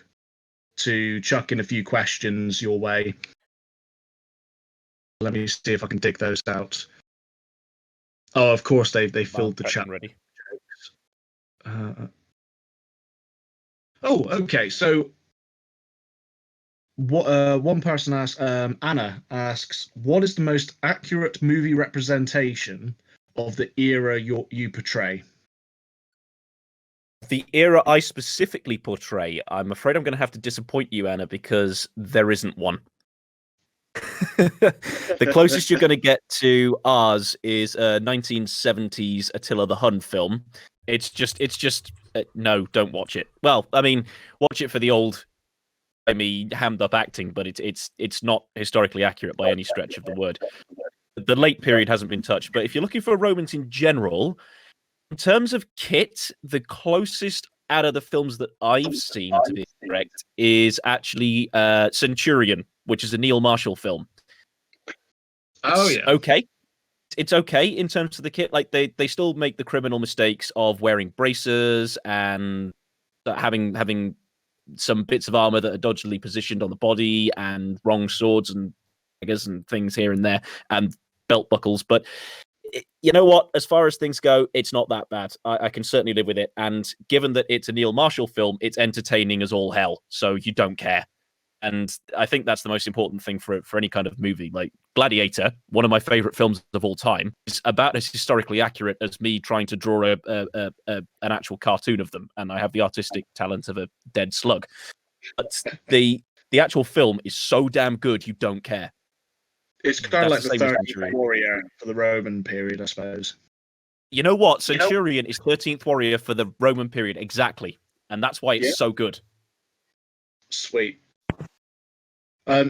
to chuck in a few questions your way. Let me see if I can dig those out. Oh, of course they filled the chat. Ready. Okay. So, what one person asks, Anna asks, what is the most accurate movie representation of the era you portray? The era I specifically portray, I'm afraid I'm going to have to disappoint you, Anna, because there isn't one. The closest you're going to get to ours is a 1970s Attila the Hun film. It's just no, don't watch it. Well, I mean, watch it for the old, hammed up acting, but it's not historically accurate by any stretch of the word. The late period hasn't been touched, but if you're looking for Romans in general, in terms of kit, the closest out of the films that I've seen, to be correct, is actually Centurion, which is a Neil Marshall film. Okay. It's okay in terms of the kit. Like they still make the criminal mistakes of wearing braces and having some bits of armor that are dodgily positioned on the body and wrong swords and daggers and things here and there and belt buckles. But you know what? As far as things go, it's not that bad. I can certainly live with it. And given that it's a Neil Marshall film, it's entertaining as all hell. So you don't care. And I think that's the most important thing for any kind of movie. Like Gladiator, one of my favorite films of all time, is about as historically accurate as me trying to draw an actual cartoon of them. And I have the artistic talent of a dead slug. But the actual film is so damn good, you don't care. It's kind of like the 13th warrior for the Roman period, I suppose. You know what? Centurion is 13th warrior for the Roman period, exactly. And that's why it's so good. Sweet.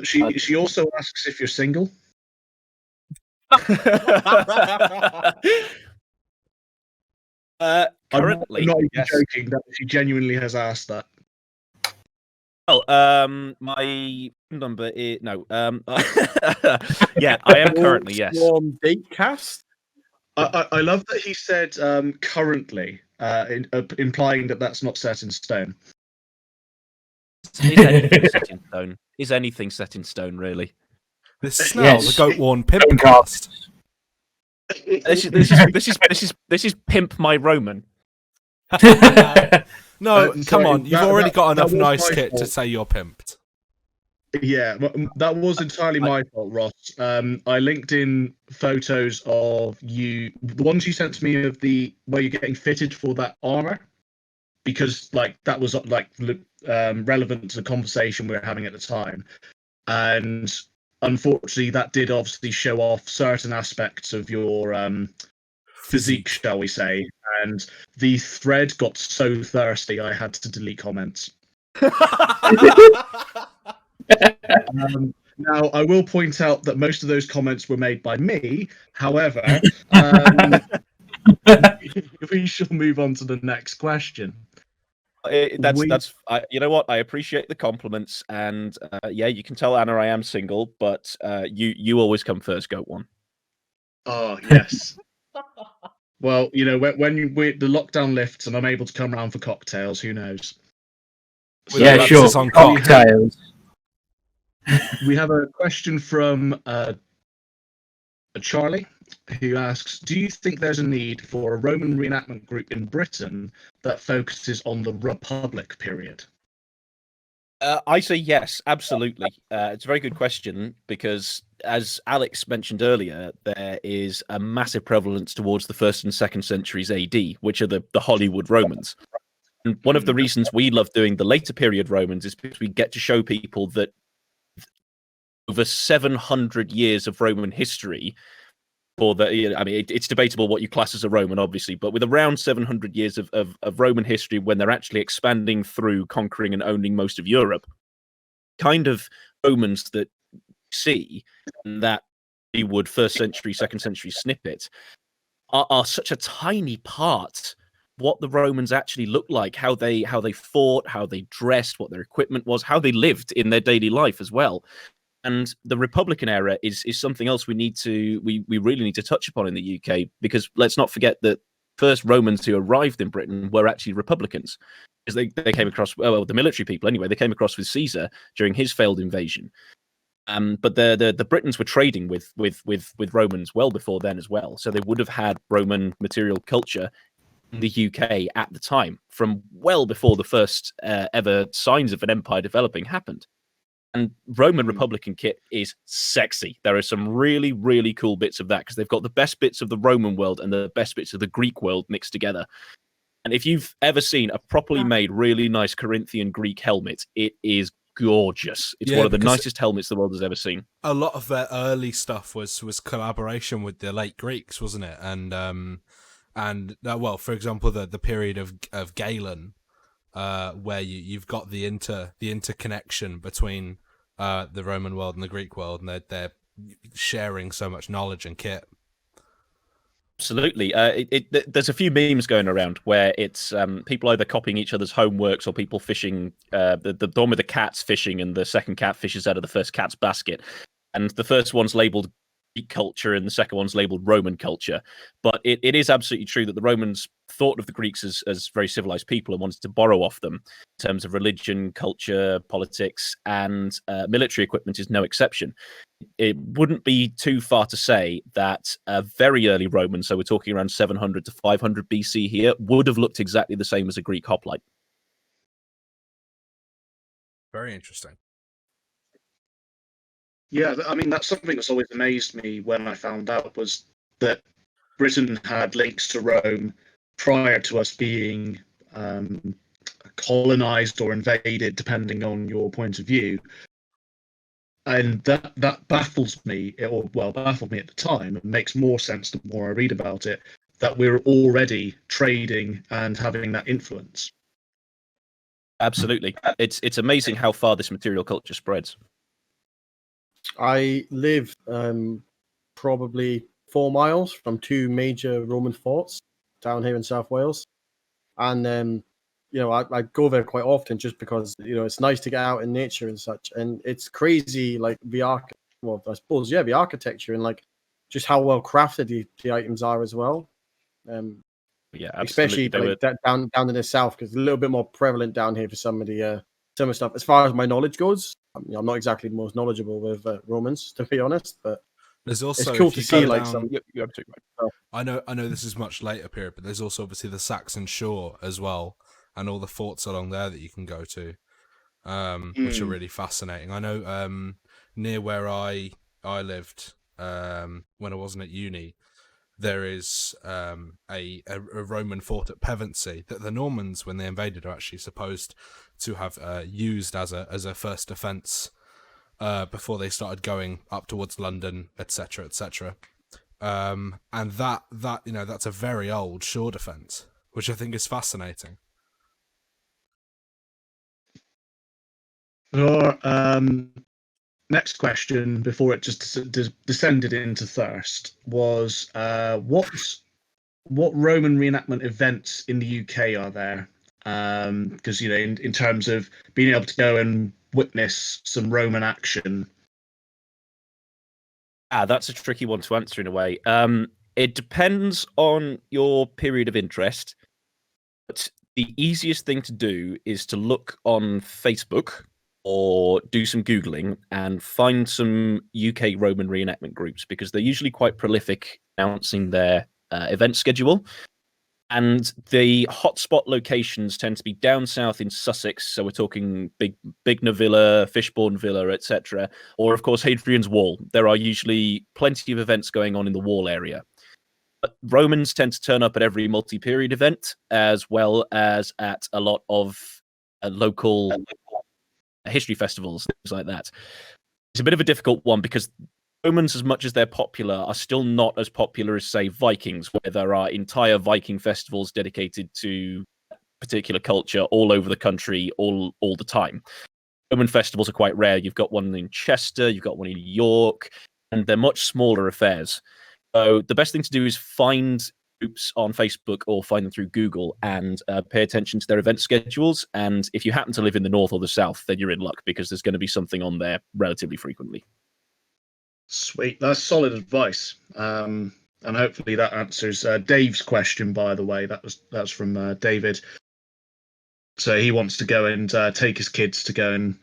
She also asks if you're single. Currently, I'm not even joking. That she genuinely has asked that. Well, my number is no. Yeah, I am currently, yes. Datecast. I love that he said currently, implying that that's not set in stone. Is anything set in stone? Is anything set in stone, really? This is now the Goatworn Pimpcast. This is Pimp My Roman. No, come on. You've already got enough nice kit to say you're pimped. Yeah, that was entirely my fault, Ross. I linked in photos of you, the ones you sent to me of where you're getting fitted for that armor, because that was relevant to the conversation we were having at the time, and unfortunately, that did obviously show off certain aspects of your physique, shall we say, and the thread got so thirsty I had to delete comments. Now, I will point out that most of those comments were made by me. However, we shall move on to the next question. You know what? I appreciate the compliments, and yeah, you can tell Anna I am single, but you always come first, Goatworn. Oh yes. Well, when the lockdown lifts and I'm able to come around for cocktails, who knows? Yeah, sure. On cocktails. We have a question from Charlie, who asks, do you think there's a need for a Roman reenactment group in Britain that focuses on the Republic period? I say yes, absolutely. It's a very good question because, as Alex mentioned earlier, there is a massive prevalence towards the 1st and 2nd centuries AD, which are the Hollywood Romans. And one of the reasons we love doing the later period Romans is because we get to show people that over 700 years of Roman history, it's debatable what you class as a Roman, obviously, but with around 700 years of Roman history, when they're actually expanding through, conquering and owning most of Europe, kind of Romans that you see that Hollywood 1st century, 2nd century snippet are such a tiny part what the Romans actually looked like, how they fought, how they dressed, what their equipment was, how they lived in their daily life as well. And the Republican era is something else we really need to touch upon in the UK, because let's not forget that first Romans who arrived in Britain were actually Republicans, because they came across, well, the military people anyway, they came across with Caesar during his failed invasion. But the Britons were trading with Romans well before then as well, so they would have had Roman material culture in the UK at the time, from well before the first ever signs of an empire developing happened. And Roman Republican kit is sexy. There are some really, really cool bits of that, because they've got the best bits of the Roman world and the best bits of the Greek world mixed together. And if you've ever seen a properly made, really nice Corinthian Greek helmet, it is gorgeous. It's one of the nicest helmets the world has ever seen. A lot of their early stuff was collaboration with the late Greeks, wasn't it? And well, for example, the period of Galen, where you've got the interconnection between the Roman world and the Greek world, and they're sharing so much knowledge and kit. Absolutely. There's a few memes going around where it's people either copying each other's homeworks or people fishing. The one with the cats fishing, and the second cat fishes out of the first cat's basket. And the first one's labeled Greek culture and the second one's labeled Roman culture. But it is absolutely true that the Romans thought of the Greeks as very civilized people and wanted to borrow off them in terms of religion, culture, politics, and military equipment is no exception. It wouldn't be too far to say that a very early Roman, so we're talking around 700 to 500 BC here, would have looked exactly the same as a Greek hoplite. Very interesting. Yeah, I mean, that's something that's always amazed me when I found out, was that Britain had links to Rome prior to us being colonized or invaded, depending on your point of view. And that baffles me, baffled me at the time, and makes more sense the more I read about it, that we're already trading and having that influence. Absolutely. It's amazing how far this material culture spreads. I live probably 4 miles from 2 major Roman forts down here in South Wales, and I go there quite often just because it's nice to get out in nature and such, and it's crazy, like the architecture and like just how well crafted the items are as well. Yeah, especially like down in the south, because it's a little bit more prevalent down here for some of the stuff. As far as my knowledge goes, I'm not exactly the most knowledgeable with Romans, to be honest, but there's also, it's cool to see like some. You're absolutely right. I know this is much later period, but there's also obviously the Saxon shore as well, and all the forts along there that you can go to, which are really fascinating. I know near where I lived when I wasn't at uni, there is a Roman fort at Pevensey that the Normans, when they invaded, are actually supposed to have used as a first defence before they started going up towards London, etc., etc. And that's a very old shore defence, which I think is fascinating. Your next question, before it just descended into thirst, was what Roman reenactment events in the UK are there? Because in terms of being able to go and witness some Roman action. That's a tricky one to answer in a way. It depends on your period of interest, but the easiest thing to do is to look on Facebook or do some Googling and find some UK Roman reenactment groups, because they're usually quite prolific announcing their event schedule. And the hotspot locations tend to be down south in Sussex, so we're talking Bignor Villa, Fishbourne Villa, etc., or of course Hadrian's Wall. There are usually plenty of events going on in the Wall area. But Romans tend to turn up at every multi-period event, as well as at a lot of local history festivals, things like that. It's a bit of a difficult one, because Romans, as much as they're popular, are still not as popular as, say, Vikings, where there are entire Viking festivals dedicated to particular culture all over the country, all the time. Roman festivals are quite rare. You've got one in Chester, you've got one in York, and they're much smaller affairs. So the best thing to do is find groups on Facebook or find them through Google and pay attention to their event schedules. And if you happen to live in the north or the south, then you're in luck, because there's going to be something on there relatively frequently. Sweet, that's solid advice. And and hopefully that answers Dave's question. By the way, that's from David. So he wants to go and take his kids to go and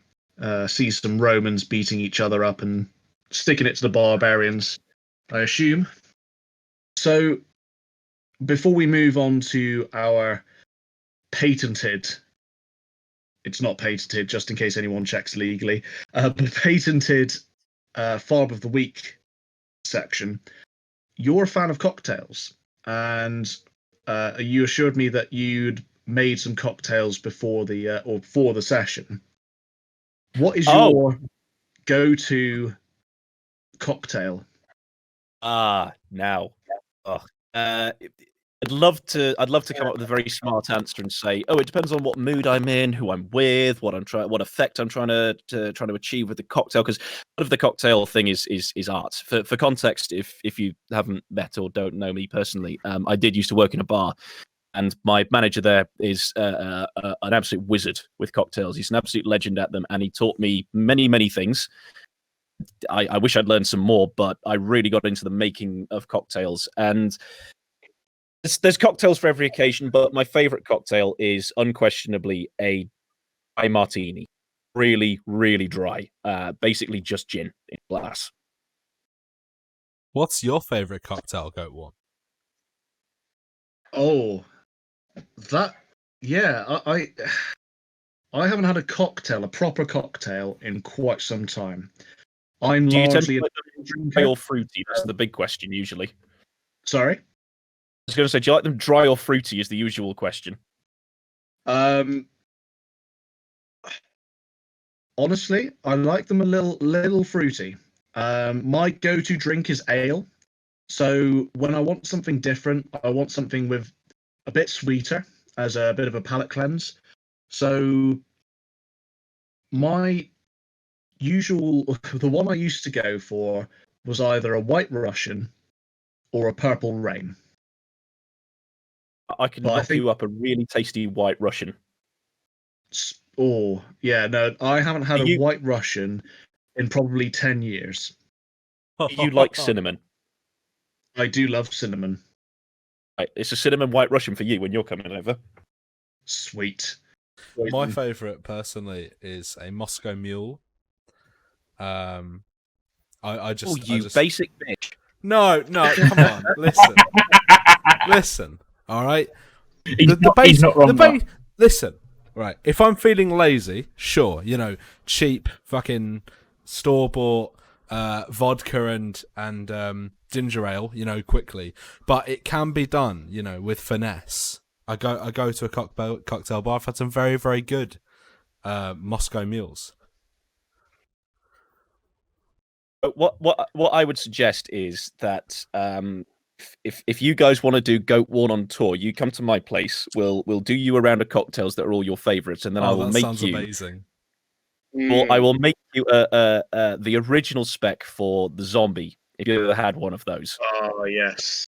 see some Romans beating each other up and sticking it to the barbarians, I assume. So before we move on to our patented, it's not patented, just in case anyone checks legally, but patented Farb of the Week section, you're a fan of cocktails, and you assured me that you'd made some cocktails before the or for the session. What is your go-to cocktail? Now. I'd love to come up with a very smart answer and say, it depends on what mood I'm in, who I'm with, what effect I'm trying to achieve with the cocktail. Because part of the cocktail thing is art. For context, if you haven't met or don't know me personally, I did used to work in a bar, and my manager there is an absolute wizard with cocktails. He's an absolute legend at them, and he taught me many things. I wish I'd learned some more, but I really got into the making of cocktails. And there's cocktails for every occasion, but my favorite cocktail is unquestionably a dry martini. Really, really dry. Basically just gin in a glass. What's your favorite cocktail, Goatworn? Oh, I haven't had a proper cocktail in quite some time. I'm Do you tend largely to like them dry or fruity? That's the big question usually. Sorry? I was going to say, do you like them dry or fruity is the usual question. Honestly, I like them a little fruity. My go-to drink is ale. So when I want something different, I want something with a bit sweeter as a bit of a palate cleanse. So the one I used to go for was either a White Russian or a Purple Rain. I can knock you up a really tasty White Russian. Oh, yeah, no, I haven't had a White Russian in probably 10 years. You like cinnamon? I do love cinnamon. Right, it's a cinnamon White Russian for you when you're coming over. Sweet. My favourite, personally, is a Moscow Mule. Basic bitch. No, come on, listen. All right, He's not wrong. Listen, right. If I'm feeling lazy, sure, cheap fucking store-bought vodka and ginger ale, quickly, but it can be done, with finesse. I go to a cocktail bar. I've had some very, very good Moscow Mules. What I would suggest is that if you guys want to do Goatworn on tour, you come to my place. We'll do you a round of cocktails that are all your favourites, and then I will make sounds you. Amazing. Well, I will make you the original spec for the zombie. If you ever had one of those. Oh yes.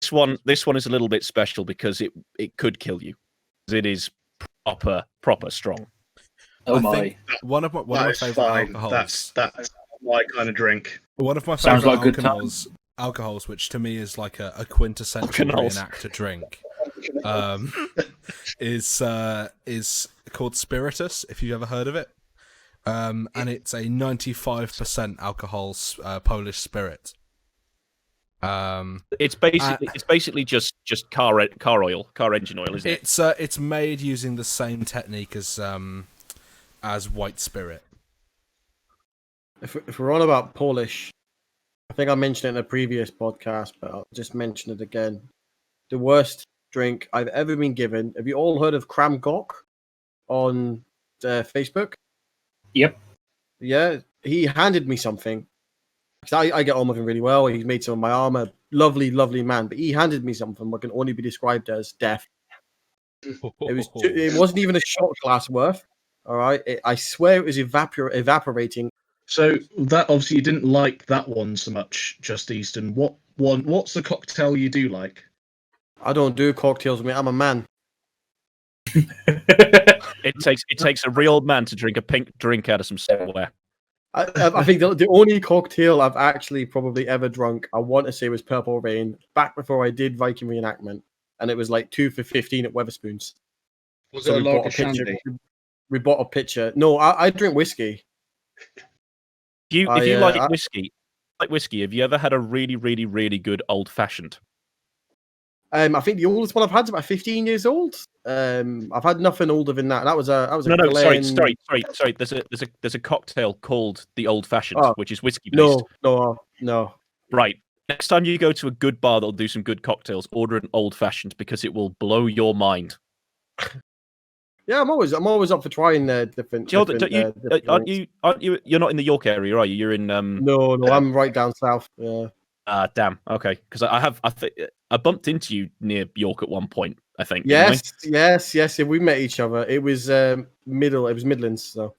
This one is a little bit special because it could kill you. It is proper strong. Oh my! One of my favorite alcohols. That's my kind of drink. One of my Sounds favorite like alcohols, which to me is like a quintessential reenactor drink, is called Spiritus. If you've ever heard of it, and it's a 95% alcohol Polish spirit. It's basically just car engine oil, isn't it? It's made using the same technique as white spirit. If we're on about Polish, I think I mentioned it in a previous podcast, but I'll just mention it again. The worst drink I've ever been given. Have you all heard of Kram Gok on Facebook? Yep. Yeah, he handed me something. I get on with him really well. He's made some of my armor. Lovely, lovely man. But he handed me something that can only be described as death. It wasn't even a shot glass worth. All right. I swear it was evaporating. So that obviously you didn't like that one so much, Just Easton. What's the cocktail you do like? I don't do cocktails, mate. I'm a man. It takes a real man to drink a pink drink out of some silverware. I think the only cocktail I've actually probably ever drunk, I want to say, was Purple Rain, back before I did Viking reenactment, and it was like 2 for $15 at Weatherspoons. Was So it a we bought lager a pitcher. shandy? We bought a pitcher. No, I drink whiskey. If you like whiskey, have you ever had a really, really, really good old fashioned? I think the oldest one I've had is about 15 years old. I've had nothing older than that. That was a Glen... Sorry. There's a cocktail called the old fashioned, which is whiskey based. No. Right. Next time you go to a good bar that'll do some good cocktails, order an old fashioned because it will blow your mind. Yeah, I'm always up for trying different. Aren't you? You're not in the York area, are you? You're in. No, I'm right down south. Yeah. Damn. Okay, because I bumped into you near York at one point. I think. Yes. We met each other. It was Midlands. So.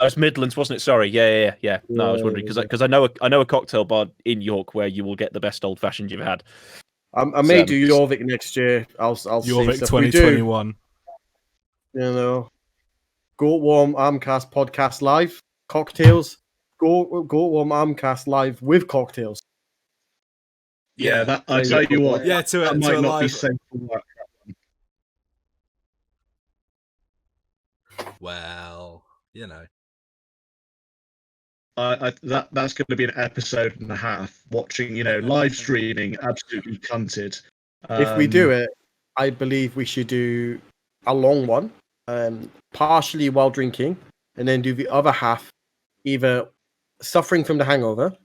Oh, it was Midlands, wasn't it? Sorry. Yeah. No, I was wondering because I know a cocktail bar in York where you will get the best old fashioned you've had. I may do Jorvik next year. I'll Jorvik see. 2021. Goatworn Armcast podcast live cocktails. Goatworn Armcast live with cocktails. Yeah, that I tell you what. Yeah, that might not be safe for work. Well, you know. That's going to be an episode and a half. Watching, live streaming, absolutely cunted. If we do it, I believe we should do a long one, partially while drinking, and then do the other half either suffering from the hangover,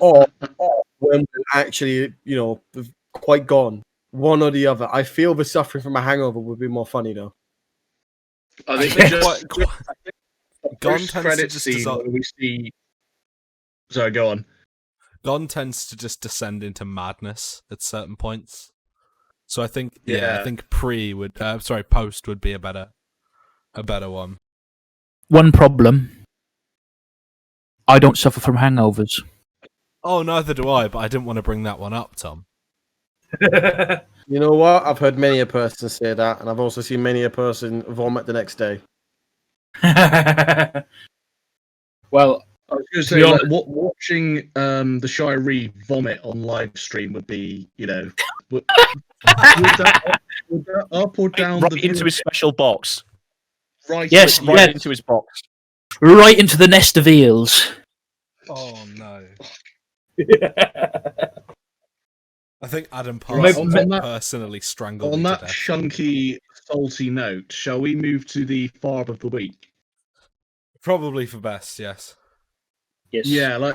or when we're actually, quite gone. One or the other. I feel the suffering from a hangover would be more funny though. I think Gon tends to just we see. Sorry, go on. Gon tends to just descend into madness at certain points. So I think, I think post would be a better one. One problem: I don't suffer from hangovers. Oh, neither do I. But I didn't want to bring that one up, Tom. You know what? I've heard many a person say that, and I've also seen many a person vomit the next day. Well, I was going to say, watching the Shiree vomit on live stream would be, would that up or down right into his special box. Right into his box. Right into the nest of eels. Oh no. I think Adam Parsons personally strangled on me that to death. chunky, salty note. Shall we move to the Farb of the Week? Probably for best, yes. Yes. Yeah,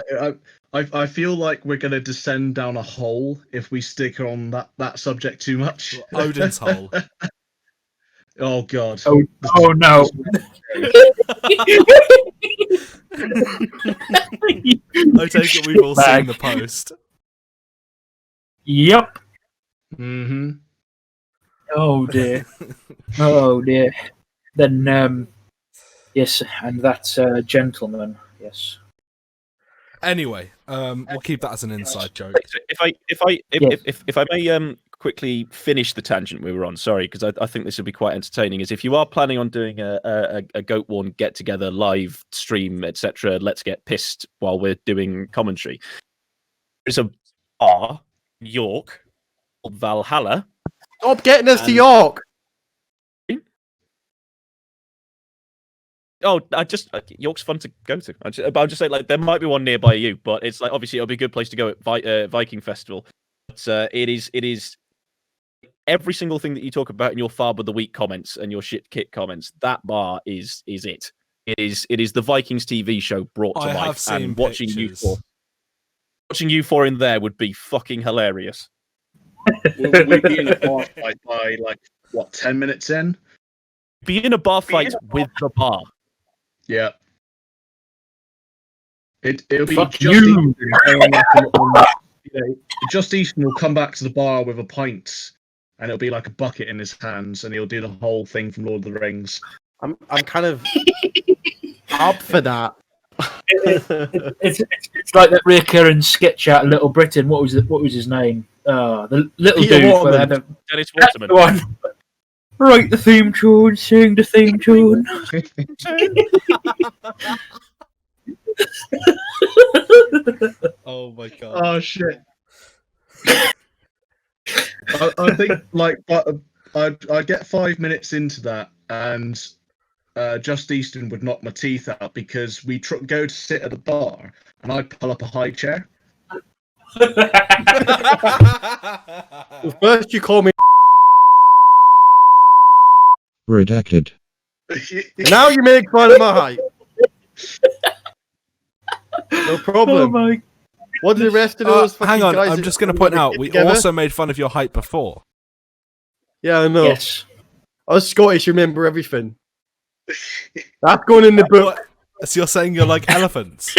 I feel like we're going to descend down a hole if we stick on that subject too much. Odin's hole. Oh God. Oh no. I take it we've all seen the post. Yep. Mm-hmm. Oh dear. Oh dear. Then yes, and that's gentleman. Yes. Anyway, we'll keep that as an inside joke. If I may quickly finish the tangent we were on, sorry, because I think this will be quite entertaining. Is if you are planning on doing a Goatworn get together live stream, etc., let's get pissed while we're doing commentary. There's a bar, York, called Valhalla. Stop getting us to York. Oh, York's fun to go to. I'm just saying, like, there might be one nearby you, but it's like obviously it'll be a good place to go at Viking Festival. But it is every single thing that you talk about in your Farb of the Week comments and your shit kit comments. That bar is it. It is the Vikings TV show brought to life. Have seen and pictures. watching you four in there would be fucking hilarious. Will we be in a bar fight by 10 minutes in? Be in a bar fight with the bar. Yeah. It'll be Fuck just you. Just Easton will come back to the bar with a pint, and it'll be like a bucket in his hands, and he'll do the whole thing from Lord of the Rings. I'm kind of up for that. It's like that recurring sketch out of Little Britain. What was his name? The little Peter dude. Waterman. Dennis That's Waterman. the one. Write the theme tune, sing the theme tune. Oh my god. Oh shit! I think like I get 5 minutes into that, and Just Easton would knock my teeth out because we go to sit at a bar, and I pull up a high chair. Well, first you call me. Redacted. Now you make fun of my height. No problem. Oh my! What do the rest of those fucking hang on, guys I'm just going to point out, we together? also made fun of your height before. Yeah, I know. Yes. I was Scottish, remember everything. That's going in the book. What? So you're saying you're like elephants?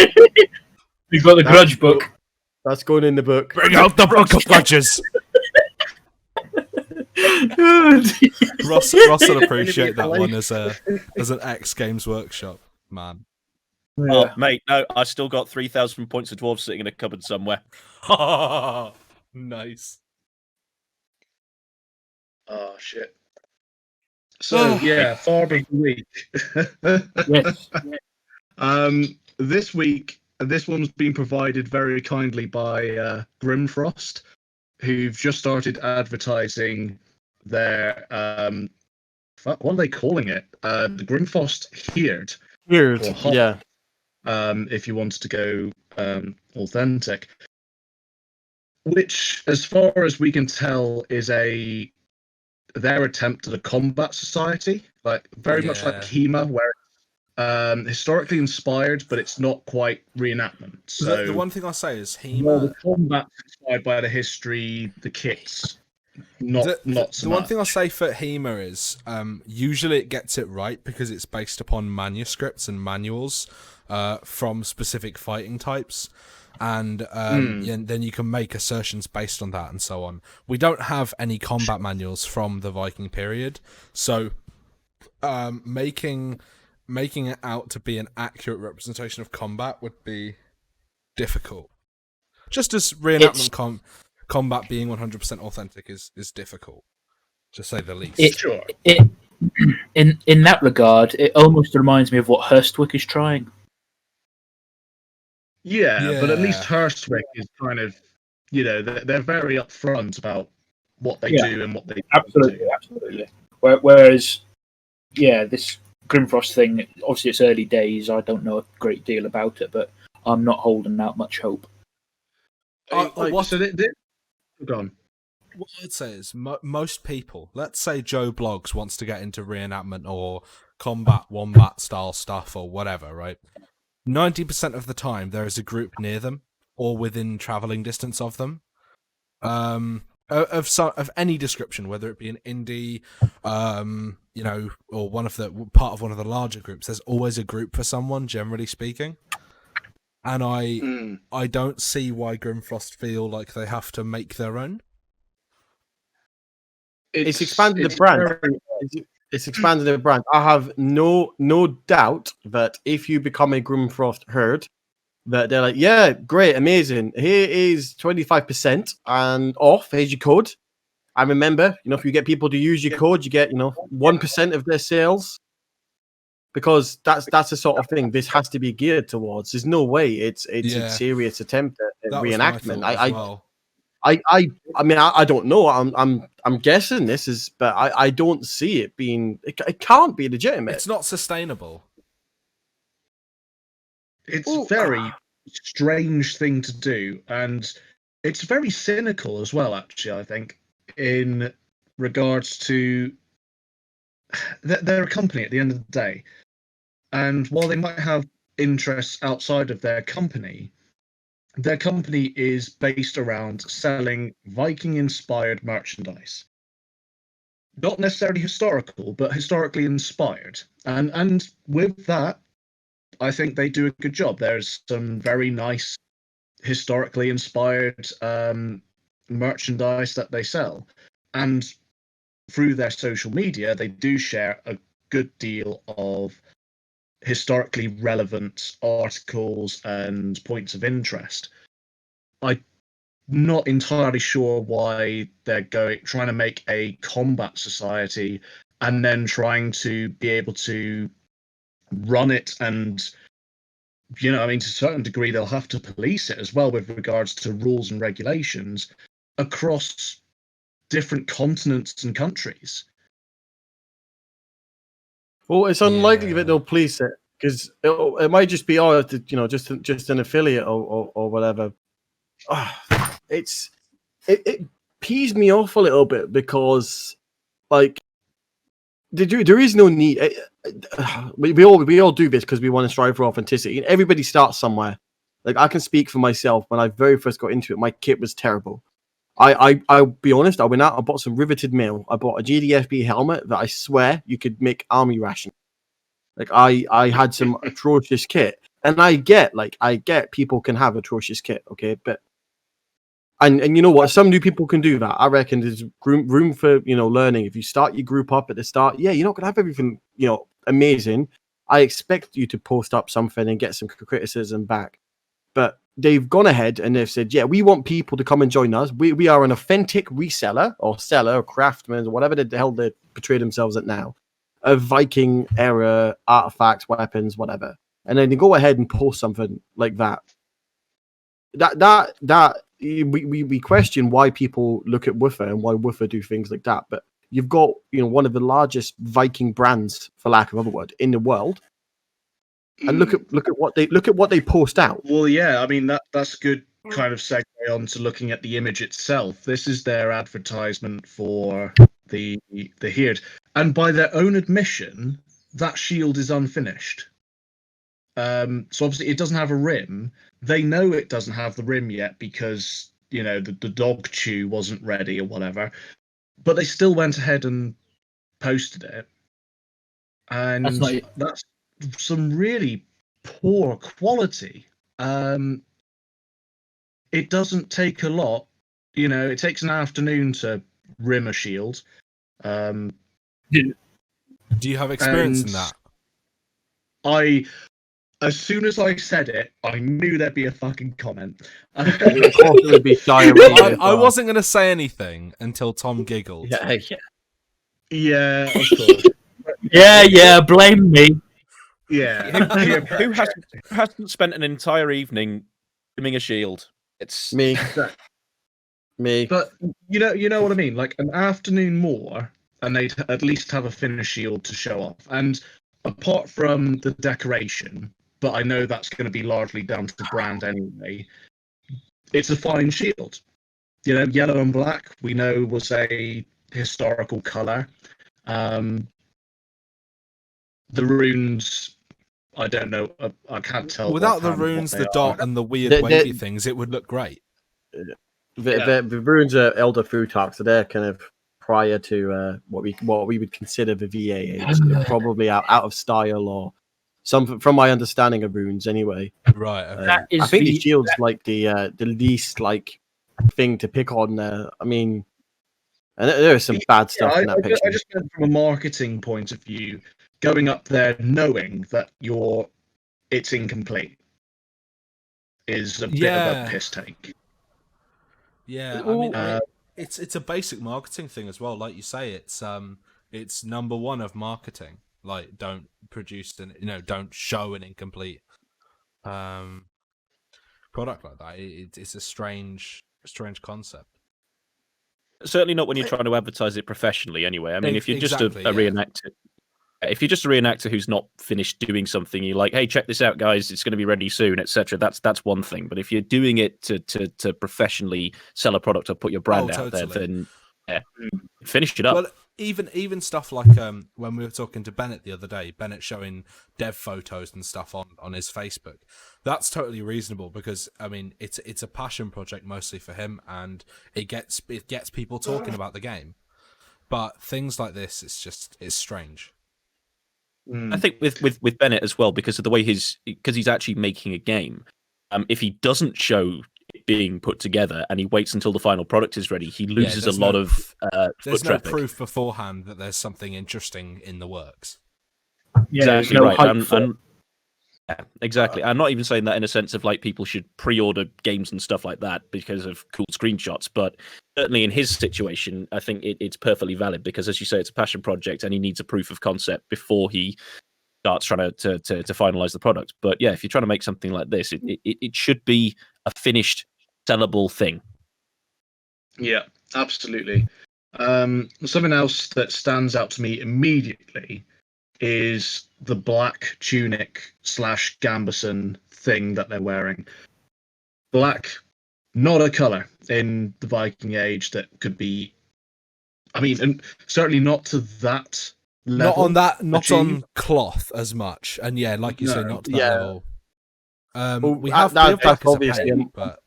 We've got the grudge book. That's going in the book. Bring out the book of grudges! Ross will appreciate that one as an X Games Workshop man. Oh, mate, no, I still got 3,000 points of dwarves sitting in a cupboard somewhere. Nice. Oh shit! So yeah, Farm of the Week. Yes. This week, this one's been provided very kindly by Grimfrost, who've just started advertising their what are they calling it? The Grimfrost Heard. Weird. Or hot. Yeah. If you wanted to go authentic, which, as far as we can tell, is their attempt at a combat society, like very much like HEMA, where it's historically inspired, but it's not quite reenactment. So the one thing I'll say is the HEMA. combat's inspired by the history, the kits, not so the one much. thing I'll say for HEMA is usually it gets it right because it's based upon manuscripts and manuals from specific fighting types. And then you can make assertions based on that and so on. We don't have any combat manuals from the Viking period, so making it out to be an accurate representation of combat would be difficult. Just as reenactment combat being 100% authentic is difficult, to say the least. In that regard, it almost reminds me of what Hurstwick is trying. Yeah, but at least Hurstwick is kind of, they're very upfront about what they do and what they absolutely. Whereas, this Grimfrost thing, obviously it's early days. I don't know a great deal about it, but I'm not holding out much hope. Go on. What I'd say is most people, let's say Joe Bloggs wants to get into reenactment or combat wombat style stuff or whatever, right? 90% of the time there is a group near them or within traveling distance of them, of any description, whether it be an indie, or part of one of the larger groups. There's always a group for someone, generally speaking. And I don't see why Grimfrost feel like they have to make their own. It's expanded the brand. It's expanded the brand. I have no doubt that if you become a Grimfrost herd, that they're like, yeah, great, amazing. Here is 25% and off. Here's your code. And remember, if you get people to use your code, you get 1% of their sales. Because that's the sort of thing this has to be geared towards. There's no way it's a serious attempt at reenactment. I mean, I don't know. I'm guessing this is, but I don't see it being. It can't be legitimate. It's not sustainable. It's a very strange thing to do, and it's very cynical as well. Actually, I think in regards to they're a company at the end of the day, and while they might have interests outside of their company is based around selling Viking-inspired merchandise. Not necessarily historical, but historically inspired. And with that, I think they do a good job. There's some very nice historically inspired merchandise that they sell. And through their social media, they do share a good deal of historically relevant articles and points of interest. I'm not entirely sure why they're trying to make a combat society and then trying to be able to run it and you know, I mean, to a certain degree, they'll have to police it as well with regards to rules and regulations across different continents and countries. Well, it's unlikely Yeah. that they'll police it because it might just be, just an affiliate or whatever. It pees me off a little bit because, like, there is no need. We all do this because we want to strive for authenticity, and everybody starts somewhere. Like, I can speak for myself. When I very first got into it, my kit was terrible. I'll be honest. I went out. I bought some riveted mail. I bought a GDFB helmet that I swear you could make army ration. Like, I had some atrocious kit, and I get people can have atrocious kit, okay, but and you know what? Some new people can do that. I reckon there's room for learning. If you start your group up at the start, yeah, you're not gonna have everything amazing. I expect you to post up something and get some criticism back, but they've gone ahead and they've said, yeah, we want people to come and join us. We are an authentic reseller or seller or craftsman or whatever the hell they portray themselves at now, of Viking era artifacts, weapons, whatever. And then they go ahead and post something like that. We question why people look at Woofer and why Woofer do things like that. But you've got one of the largest Viking brands, for lack of a word, in the world. And look at what they post out. Well, yeah, I mean that's a good kind of segue on to looking at the image itself. This is their advertisement for the Heard, and by their own admission, that shield is unfinished. So obviously it doesn't have a rim. They know it doesn't have the rim yet because the dog chew wasn't ready or whatever. But they still went ahead and posted it, and that's some really poor quality. It doesn't take a lot. It takes an afternoon to rim a shield. Do you have experience in that? As soon as I said it, I knew there'd be a fucking comment. It would be diarrhea. I wasn't going to say anything until Tom giggled. Yeah, of course. Yeah, blame me. Yeah. Who hasn't spent an entire evening trimming a shield? It's me. Me. But you know what I mean? Like an afternoon more, and they'd at least have a finished shield to show off. And apart from the decoration, but I know that's going to be largely down to the brand anyway, it's a fine shield. Yellow and black, we know, was a historical color. The runes, I don't know. I can't tell. Without the runes, the dot, and the weird wavy things, it would look great. The runes are Elder Futhark, so they're kind of prior to what we would consider the VA age. They're probably out of style or something, from my understanding of runes, anyway. Right. Okay. I think the shield's like the least thing to pick on there. I mean, and there is some bad stuff in that picture. I just meant from a marketing point of view, going up there knowing that it's incomplete is a bit of a piss take. Yeah, I mean, it's a basic marketing thing as well. Like you say, it's number one of marketing. Like, don't produce don't show an incomplete product like that. It's a strange concept. Certainly not when you're trying to advertise it professionally. Anyway, I mean, if you're just a reenactor. If you're just a reenactor who's not finished doing something, you're like, hey, check this out, guys, it's going to be ready soon, etc. That's one thing. But if you're doing it to professionally sell a product or put your brand out there, then finish it up. Well, even stuff like when we were talking to Bennett the other day, Bennett showing dev photos and stuff on his Facebook, that's totally reasonable because I mean it's a passion project mostly for him, and it gets people talking about the game. But things like this, it's strange. I think with Bennett as well, because of the way he's actually making a game. If he doesn't show it being put together and he waits until the final product is ready, he loses a lot of there's foot no traffic. proof beforehand that there's something interesting in the works. Yeah, exactly right. Exactly. I'm not even saying that in a sense of like people should pre-order games and stuff like that because of cool screenshots, but certainly in his situation, I think it's perfectly valid because, as you say, it's a passion project and he needs a proof of concept before he starts trying to finalize the product. But yeah, if you're trying to make something like this, it should be a finished, sellable thing. Yeah, absolutely. Something else that stands out to me immediately is the black tunic / gambeson thing that they're wearing. Black, not a color in the Viking Age that could be. I mean, and certainly not to that level. Not on cloth as much. And yeah, like you say, not to that level. We have black as a paint, but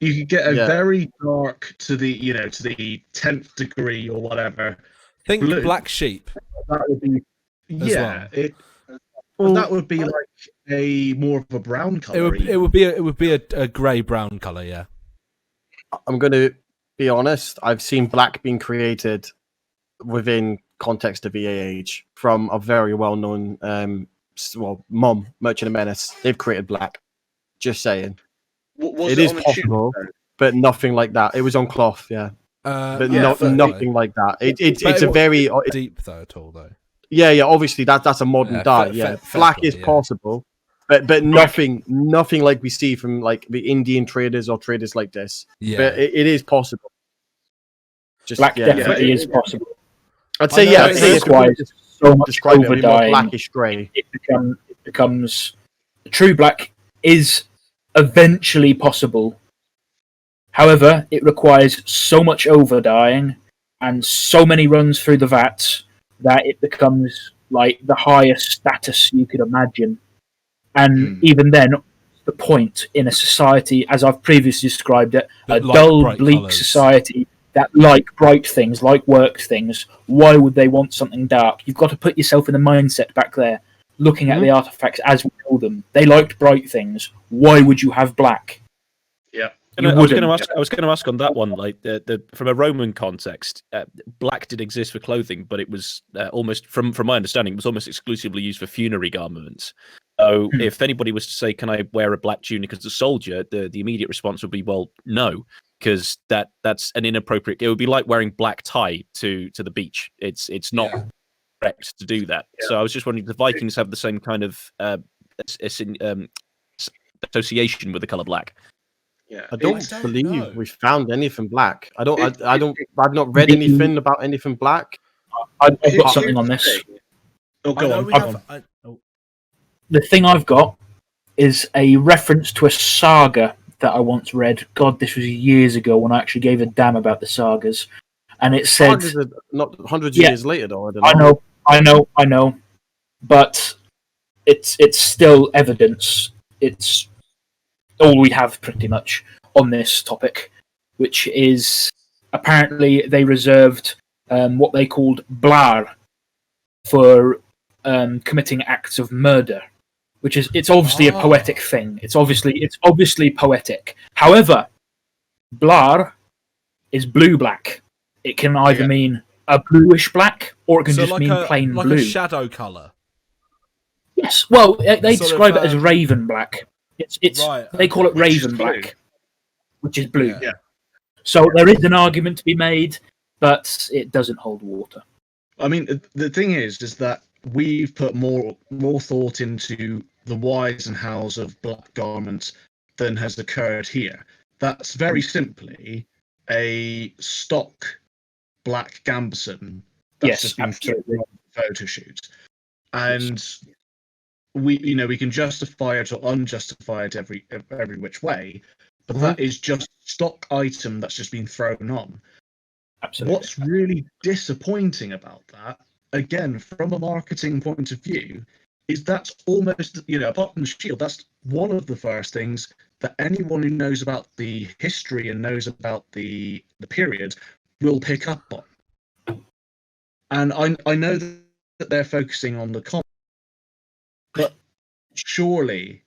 you could get a very dark to the 10th degree or whatever. Think blue. Black Sheep. That would be that would be like a more of a brown color. It would be a grey brown color. Yeah. I'm going to be honest. I've seen black being created within context of EAH from a very well-known MOM, Merchant of Menace. They've created black. Just saying. It is possible, but nothing like that. It was on cloth, but nothing like that. It's a very deep though at all though. Yeah. Obviously, that's a modern dye. Black is possible, but nothing like we see from like the Indian traders or traders like this. Yeah, but it is possible. Black definitely is possible. I'd say it requires so much over dyeing. Blackish grey. It becomes true black is eventually possible. However, it requires so much over dyeing and so many runs through the vats that it becomes like the highest status you could imagine. And even then, the point in a society, as I've previously described it, a dull, bleak society that like bright things, like worked things, why would they want something dark? You've got to put yourself in the mindset back there, looking at the artifacts as we know them. They liked bright things. Why would you have black? Yeah. I was going to ask on that one, like from a Roman context, black did exist for clothing, but it was almost, from my understanding, it was almost exclusively used for funerary garments. So if anybody was to say, "Can I wear a black tunic as a soldier?" the immediate response would be, "Well, no," because that's an inappropriate. It would be like wearing black tie to the beach. It's not correct to do that. Yeah. So I was just wondering, the Vikings have the same kind of association with the color black? Yeah, I don't believe we found anything black. I've not read anything about anything black. I've got something on this. The thing I've got is a reference to a saga that I once read. God, this was years ago when I actually gave a damn about the sagas. And it said... Not hundreds of years later, though. I know. But it's still evidence. It's all we have, pretty much, on this topic, which is apparently they reserved what they called blar for committing acts of murder, which is it's obviously a poetic thing. It's obviously poetic. However, blar is blue-black. It can either mean a bluish black, or it can just mean plain blue. Like a shadow colour. Yes. Well, they describe it as raven black. They call it raven black, which is blue. Yeah. So there is an argument to be made, but it doesn't hold water. I mean, the thing is that we've put more thought into the whys and hows of black garments than has occurred here. That's very simply a stock black gambeson that's just been photo shoots, and we can justify it or unjustify it every which way, but that is just stock item that's just been thrown on. Absolutely. What's really disappointing about that, again, from a marketing point of view, is that's almost, apart from the shield, that's one of the first things that anyone who knows about the history and knows about the period will pick up on. And I know that they're focusing on the comic, but surely,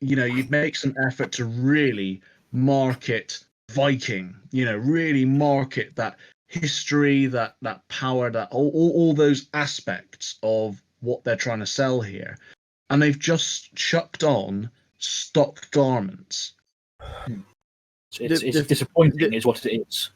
you'd make some effort to really market Viking, really market that history, that power, that all those aspects of what they're trying to sell here. And they've just chucked on stock garments. It's disappointing, is what it is.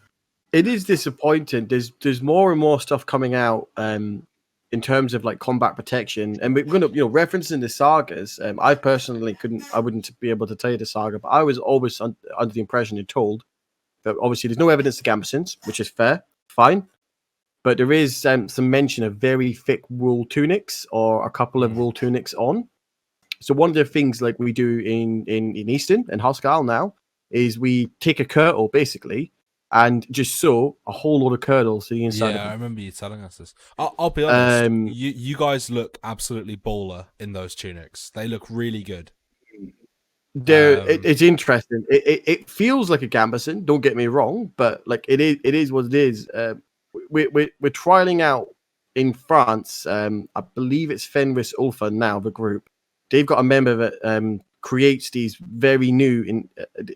It is disappointing. There's more and more stuff coming out in in terms of like combat protection, and we're going to, referencing the sagas. I personally I wouldn't be able to tell you the saga, but I was always under the impression and told that obviously there's no evidence of gambesons, which is fair, fine. But there is some mention of very thick wool tunics or a couple of wool tunics on. So one of the things like we do in Easton and Hoscal now is we take a kirtle basically and just sew a whole lot of kirtles to the inside of Yeah, them. I remember you telling us this. I'll be honest, you guys look absolutely baller in those tunics. They look really good. It's interesting. It feels like a gambeson, don't get me wrong, but like it is what it is. We're trialing out in France. I believe it's Fenris Ulfa now, the group. They've got a member that creates these very new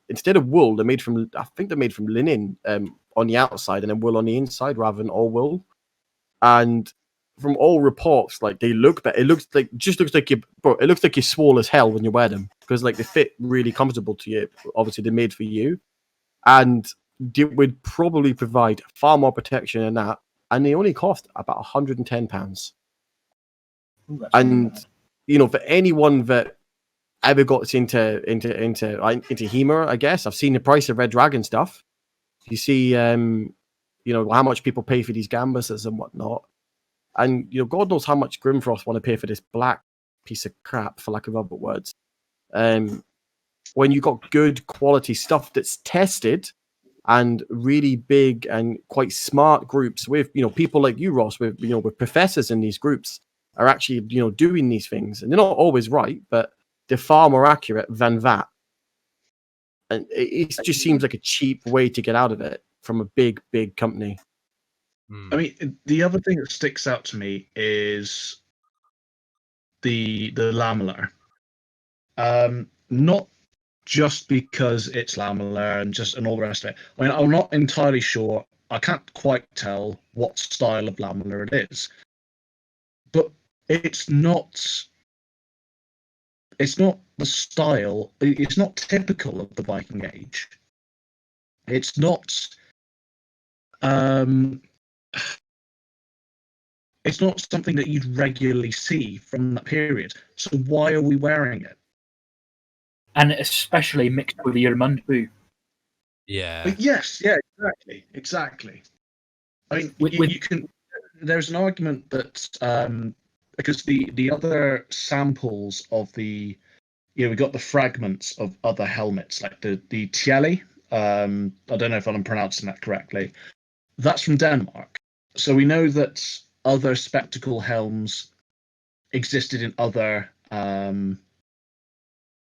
instead of wool, they're made from linen on the outside and then wool on the inside rather than all wool. And from all reports, like they look better. It looks like it looks like you're swole as hell when you wear them because like they fit really comfortable to you. Obviously, they're made for you, and they would probably provide far more protection than that. And they only cost about £110. And for anyone that ever got into HEMA, I guess I've seen the price of Red Dragon stuff. You see, how much people pay for these gambuses and whatnot. And God knows how much Grimfrost want to pay for this black piece of crap, for lack of other words. When you got good quality stuff that's tested and really big and quite smart groups with people like you, Ross, with professors in these groups are actually doing these things, and they're not always right, but they're far more accurate than that. And it just seems like a cheap way to get out of it from a big company. I mean, the other thing that sticks out to me is the lamellar. Not just because it's lamellar and all the rest of it. I mean, I'm not entirely sure. I can't quite tell what style of lamellar it is, but it's not the style. It's not typical of the Viking Age. It's not. It's not something that you'd regularly see from that period. So why are we wearing it? And especially mixed with the Yermundu. Yeah. But yes, yeah, exactly. I mean, you can. There's an argument that because the other samples of we got the fragments of other helmets like the Tieli. I don't know if I'm pronouncing that correctly. That's from Denmark. So we know that other spectacle helms existed in other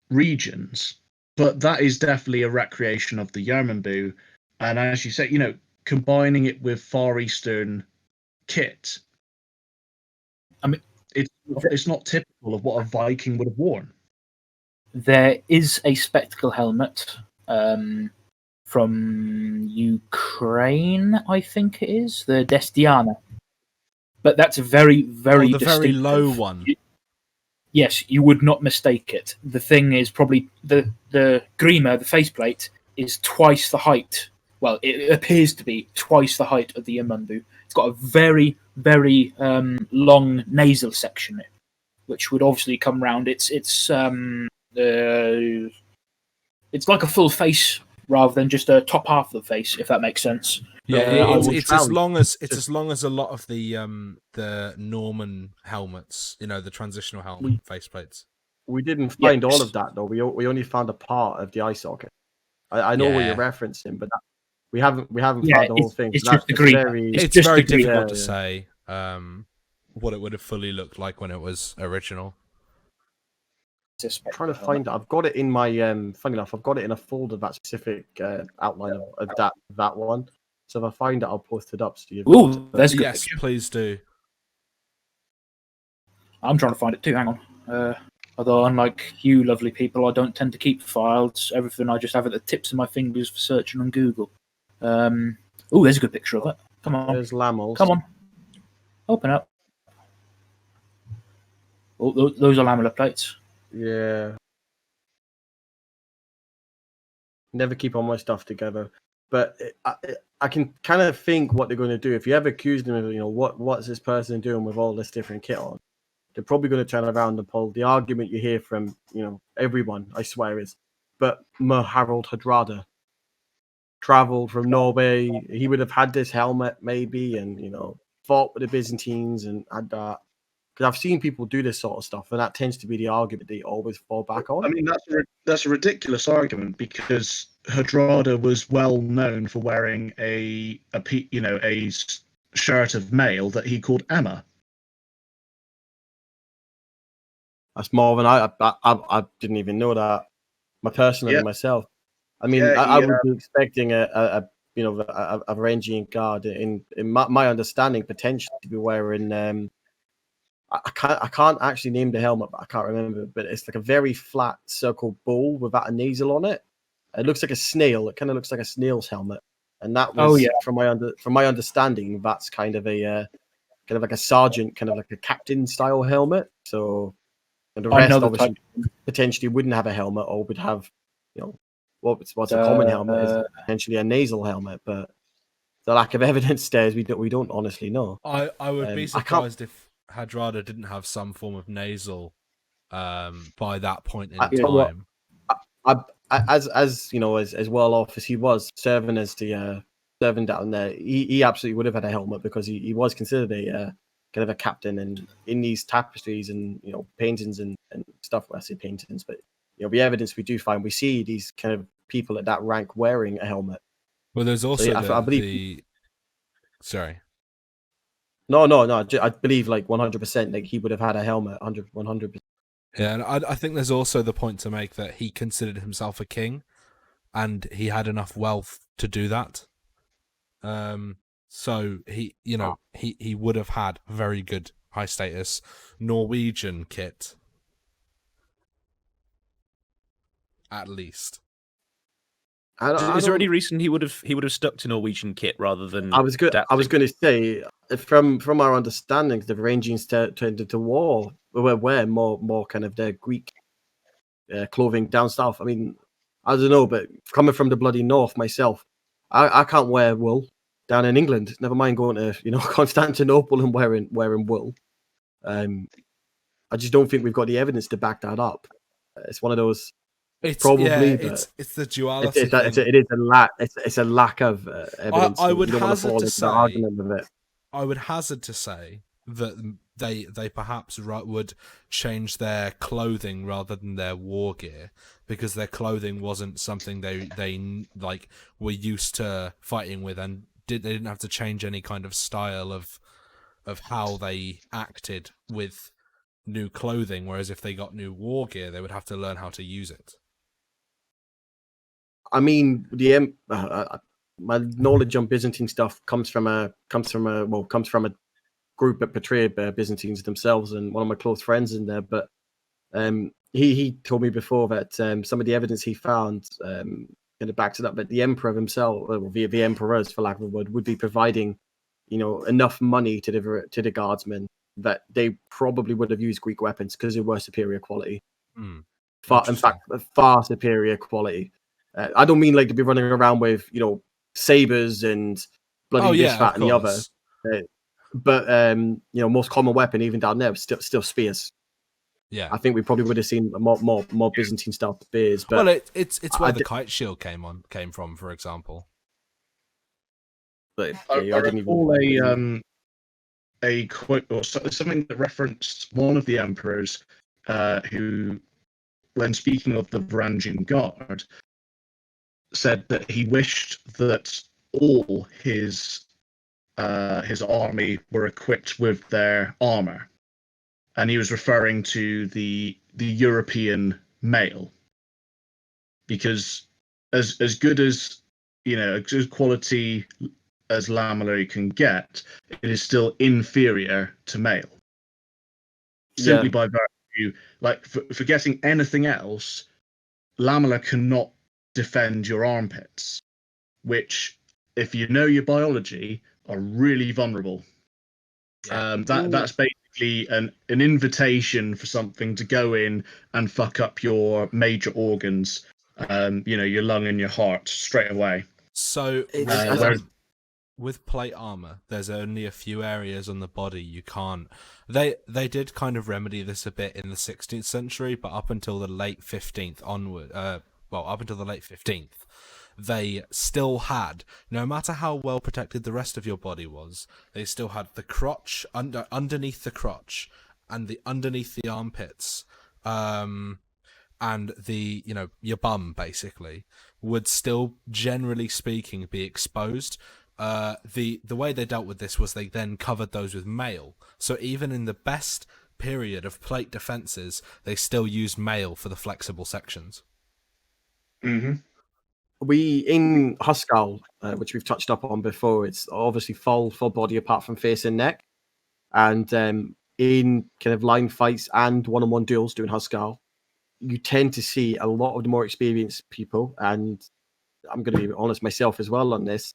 regions, but that is definitely a recreation of the Yermundu. And as you say, combining it with Far Eastern kit, I mean, it's not typical of what a Viking would have worn. There is a spectacle helmet from Ukraine, I think it is, the Destiana. But that's a very, very the very low one. Yes, you would not mistake it. The thing is probably the Grima, the faceplate, is twice the height. Well, it appears to be twice the height of the Yermundu. It's got a very, very long nasal section, which would obviously come round. It's like a full face rather than just a top half of the face, if that makes sense. Yeah, it's as long as a lot of the Norman helmets, the transitional helmet faceplates. We didn't find all of that though. We only found a part of the eye socket. I know what you're referencing, but we haven't found the whole thing. It's so just the green. It's very difficult to say what it would have fully looked like when it was original. I'm trying to find it. I've got it in my funny enough, I've got it in a folder, that specific outline of that one. So if I find it, I'll post it up. So ooh, that's good. Yes, please do. I'm trying to find it too. Hang on. Although, unlike you, lovely people, I don't tend to keep files. Everything I just have at the tips of my fingers for searching on Google. Oh, there's a good picture of it. Come on. There's Lamels. Come on. Open up. Oh, those are lamellar plates. Yeah. Never keep all my stuff together. But I can kind of think what they're going to do. If you ever accuse them of, what's this person doing with all this different kit on, they're probably going to turn around and pull the argument you hear from, everyone, I swear, is, but Harald Hardrada traveled from Norway. He would have had this helmet maybe, and, fought with the Byzantines and had that. Because I've seen people do this sort of stuff, and that tends to be the argument they always fall back on. I mean, that's a ridiculous argument, because Hardrada was well known for wearing a shirt of mail that he called Emma. That's more than I didn't even know that. Myself. I mean, I would be expecting a Varangian guard in my understanding potentially to be wearing. I can't actually name the helmet, but I can't remember. But it's like a very flat circle ball without a nasal on it. It looks like a snail. It kind of looks like a snail's helmet, and that was from my understanding. That's kind of like a sergeant, kind of like a captain style helmet. So, and the rest obviously potentially wouldn't have a helmet, or would have, what's a common helmet is potentially a nasal helmet. But the lack of evidence there, we don't honestly know. I would be surprised if Hardrada didn't have some form of nasal by that point in time. As well off as he was serving as the servant down there, he absolutely would have had a helmet, because he was considered a kind of a captain, and in these tapestries and paintings and stuff. Well, I say paintings, but the evidence we do find, we see these kind of people at that rank wearing a helmet. Well, there's also I believe. Sorry. No. I believe 100%. He would have had a helmet, 100%. Yeah, and I think there's also the point to make that he considered himself a king, and he had enough wealth to do that. So he would have had very good high status Norwegian kit, at least. Is there any reason he would have stuck to Norwegian kit rather than? I was going to say, from our understanding, the Varangians tended to wear more kind of their Greek clothing down south. I mean, I don't know, but coming from the bloody north myself, I can't wear wool down in England. Never mind going to Constantinople and wearing wool. I just don't think we've got the evidence to back that up. It's one of those. It's the duality. It's a lack of evidence. I would hazard to say. Argument of it. I would hazard to say that they perhaps would change their clothing rather than their war gear, because their clothing wasn't something they were used to fighting with, and they didn't have to change any kind of style of how they acted with new clothing. Whereas if they got new war gear, they would have to learn how to use it. I mean, my knowledge on Byzantine stuff comes from a group that portrayed Byzantines themselves, and one of my close friends in there. But he told me before that some of the evidence he found kind of backs it up, that the emperor himself, or the emperors, for lack of a word, would be providing, enough money to the guardsmen that they probably would have used Greek weapons because they were superior quality. In fact, far superior quality. I don't mean to be running around with sabers and bloody this, that, and the other. But most common weapon even down there was still spears. Yeah, I think we probably would have seen more Byzantine style spears. But it's where the kite shield came from, for example. But I recall a quote or something that referenced one of the emperors who, when speaking of the Varangian Guard, said that he wished that all his army were equipped with their armor, and he was referring to the European male, because as good as as good quality as Lamela can get, it is still inferior to male. Simply by virtue, forgetting anything else, Lamela cannot defend your armpits, which, if you know your biology, are really vulnerable. That's basically an invitation for something to go in and fuck up your major organs, your lung and your heart straight away. So with plate armor, there's only a few areas on the body you can't. They did kind of remedy this a bit in the 16th century, but up until the late 15th onward, up until the late 15th, they still had, no matter how well protected the rest of your body was, they still had the crotch underneath the crotch and underneath the armpits, and the your bum basically would still, generally speaking, be exposed. The way they dealt with this was they then covered those with mail. So even in the best period of plate defenses, they still used mail for the flexible sections. Mm-hmm. We in Huskarl, which we've touched up on before, it's obviously full body apart from face and neck, and in kind of line fights and one-on-one duels doing Huskarl, you tend to see a lot of the more experienced people, and I'm going to be honest myself as well on this.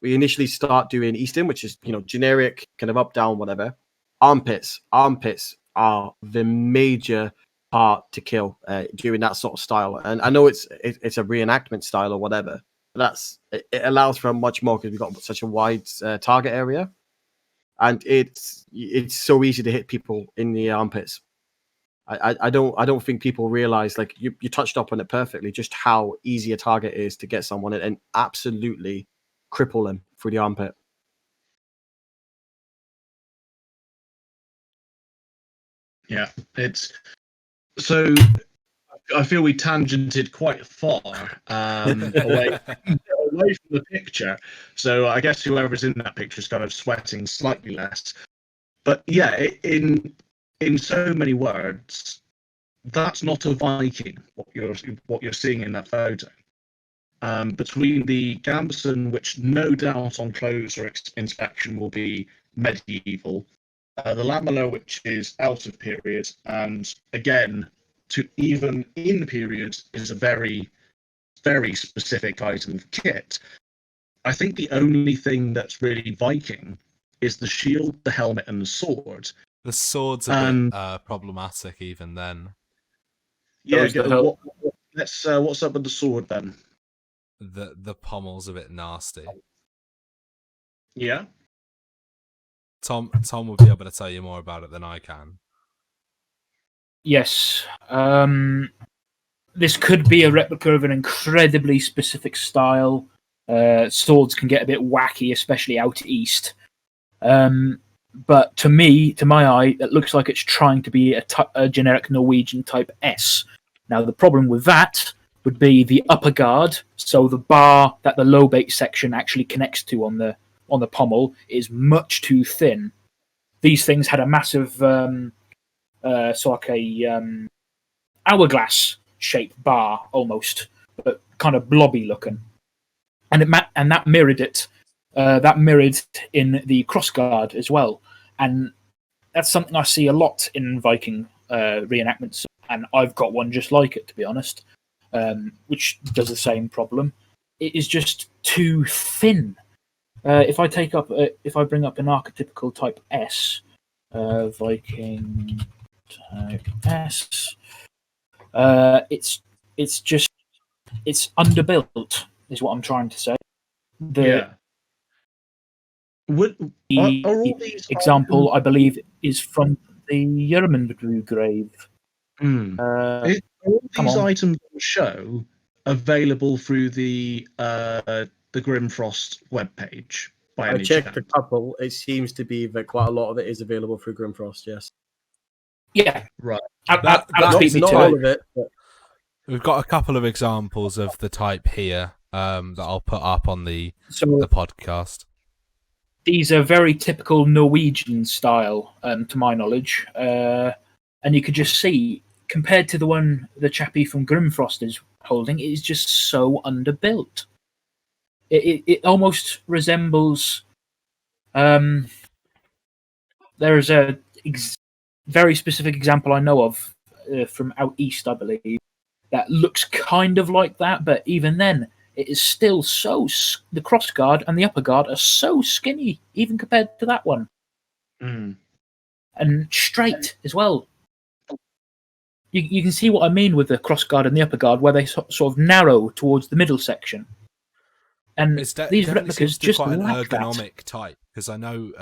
We initially start doing Easton, which is generic kind of up down whatever. Armpits are the major part to kill during that sort of style, and I know it's a reenactment style or whatever. But it allows for much more because we've got such a wide target area, and it's so easy to hit people in the armpits. I don't think people realize, like you touched up on it perfectly, just how easy a target is to get someone and absolutely cripple them through the armpit. Yeah, it's so. I feel we tangented quite far away from the picture. So I guess whoever's in that picture is kind of sweating slightly less. But yeah, in so many words, that's not a Viking. What you're seeing in that photo. Between the gambeson, which no doubt on closer inspection will be medieval, the lamella, which is out of period, and again, to even in period, is a very, very specific item of kit. I think the only thing that's really Viking is the shield, the helmet, and the sword. The sword's a bit problematic even then. Yeah, what's up with the sword then? The pommel's a bit nasty. Yeah. Tom will be able to tell you more about it than I can. Yes. This could be a replica of an incredibly specific style. Swords can get a bit wacky, especially out east. But to my eye, it looks like it's trying to be a generic Norwegian type S. Now, the problem with that would be the upper guard, so the bar that the low bait section actually connects to on the pommel is much too thin. These things had a massive hourglass shaped bar almost, but kind of blobby looking, and that mirrored it. That mirrored in the crossguard as well, and that's something I see a lot in Viking reenactments, and I've got one just like it, to be honest, which does the same problem. It is just too thin. If I bring up an archetypical type S, Viking type S, it's underbuilt, is what I'm trying to say. The example, I believe, is from the Yermundru grave. Are all these items on the show available through the Grimfrost webpage? I checked a couple. It seems to be that quite a lot of it is available through Grimfrost. Yes. Yeah. Right. That's not all of it. But... We've got a couple of examples of the type here that I'll put up on the podcast. These are very typical Norwegian style, to my knowledge, and you could just see, compared to the chappie from Grimfrost is holding, it is just so underbuilt. It almost resembles. There is a very specific example I know of from out east, I believe, that looks kind of like that, but even then, it is still the cross guard and the upper guard are so skinny, even compared to that one. Mm. And straight as well. You can see what I mean with the cross guard and the upper guard, where they sort of narrow towards the middle section. And It's these definitely replicas seems to be just quite an lack that. ergonomic type, because I know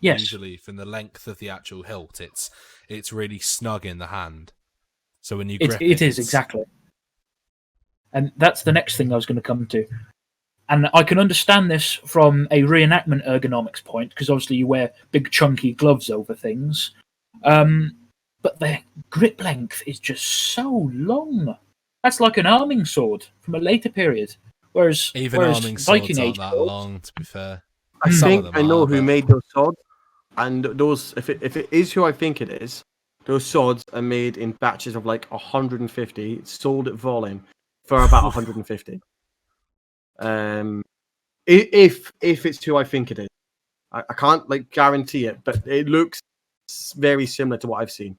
Yes. usually from the length of the actual hilt, it's really snug in the hand. So when you grip It is it's- exactly. And that's the next thing I was going to come to. And I can understand this from a reenactment ergonomics point, because obviously you wear big chunky gloves over things. But the grip length is just so long. That's like an arming sword from a later period. Whereas arming Viking swords Age aren't that swords, long, to be fair. I Some of think them I know are, who but- made those swords, and those if it is who I think it is, those swords are made in batches of like 150, sold at volume for about 150. If it's who I think it is, I can't like guarantee it, but it looks very similar to what I've seen.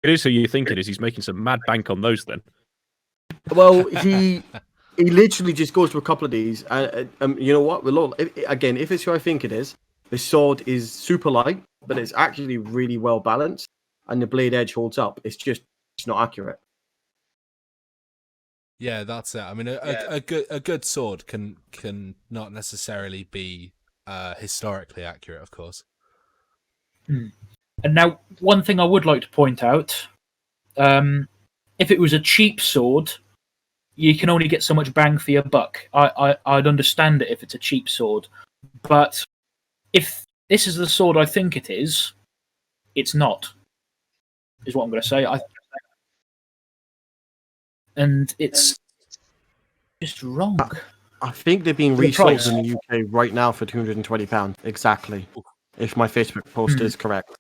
It is who you think it is. He's making some mad bank on those then. Well, he literally just goes to a couple of these, and you know what? Again, if it's who I think it is, the sword is super light, but it's actually really well balanced, and the blade edge holds up. It's not accurate. Yeah, that's it. I mean, a good sword can not necessarily be historically accurate, of course. And now, one thing I would like to point out, if it was a cheap sword, you can only get so much bang for your buck. I'd understand it if it's a cheap sword. But if this is the sword I think it is, it's not, is what I'm going to say. And it's just wrong. I think they're being For the resold price. in the UK right now for £220 exactly. If my Facebook post is correct.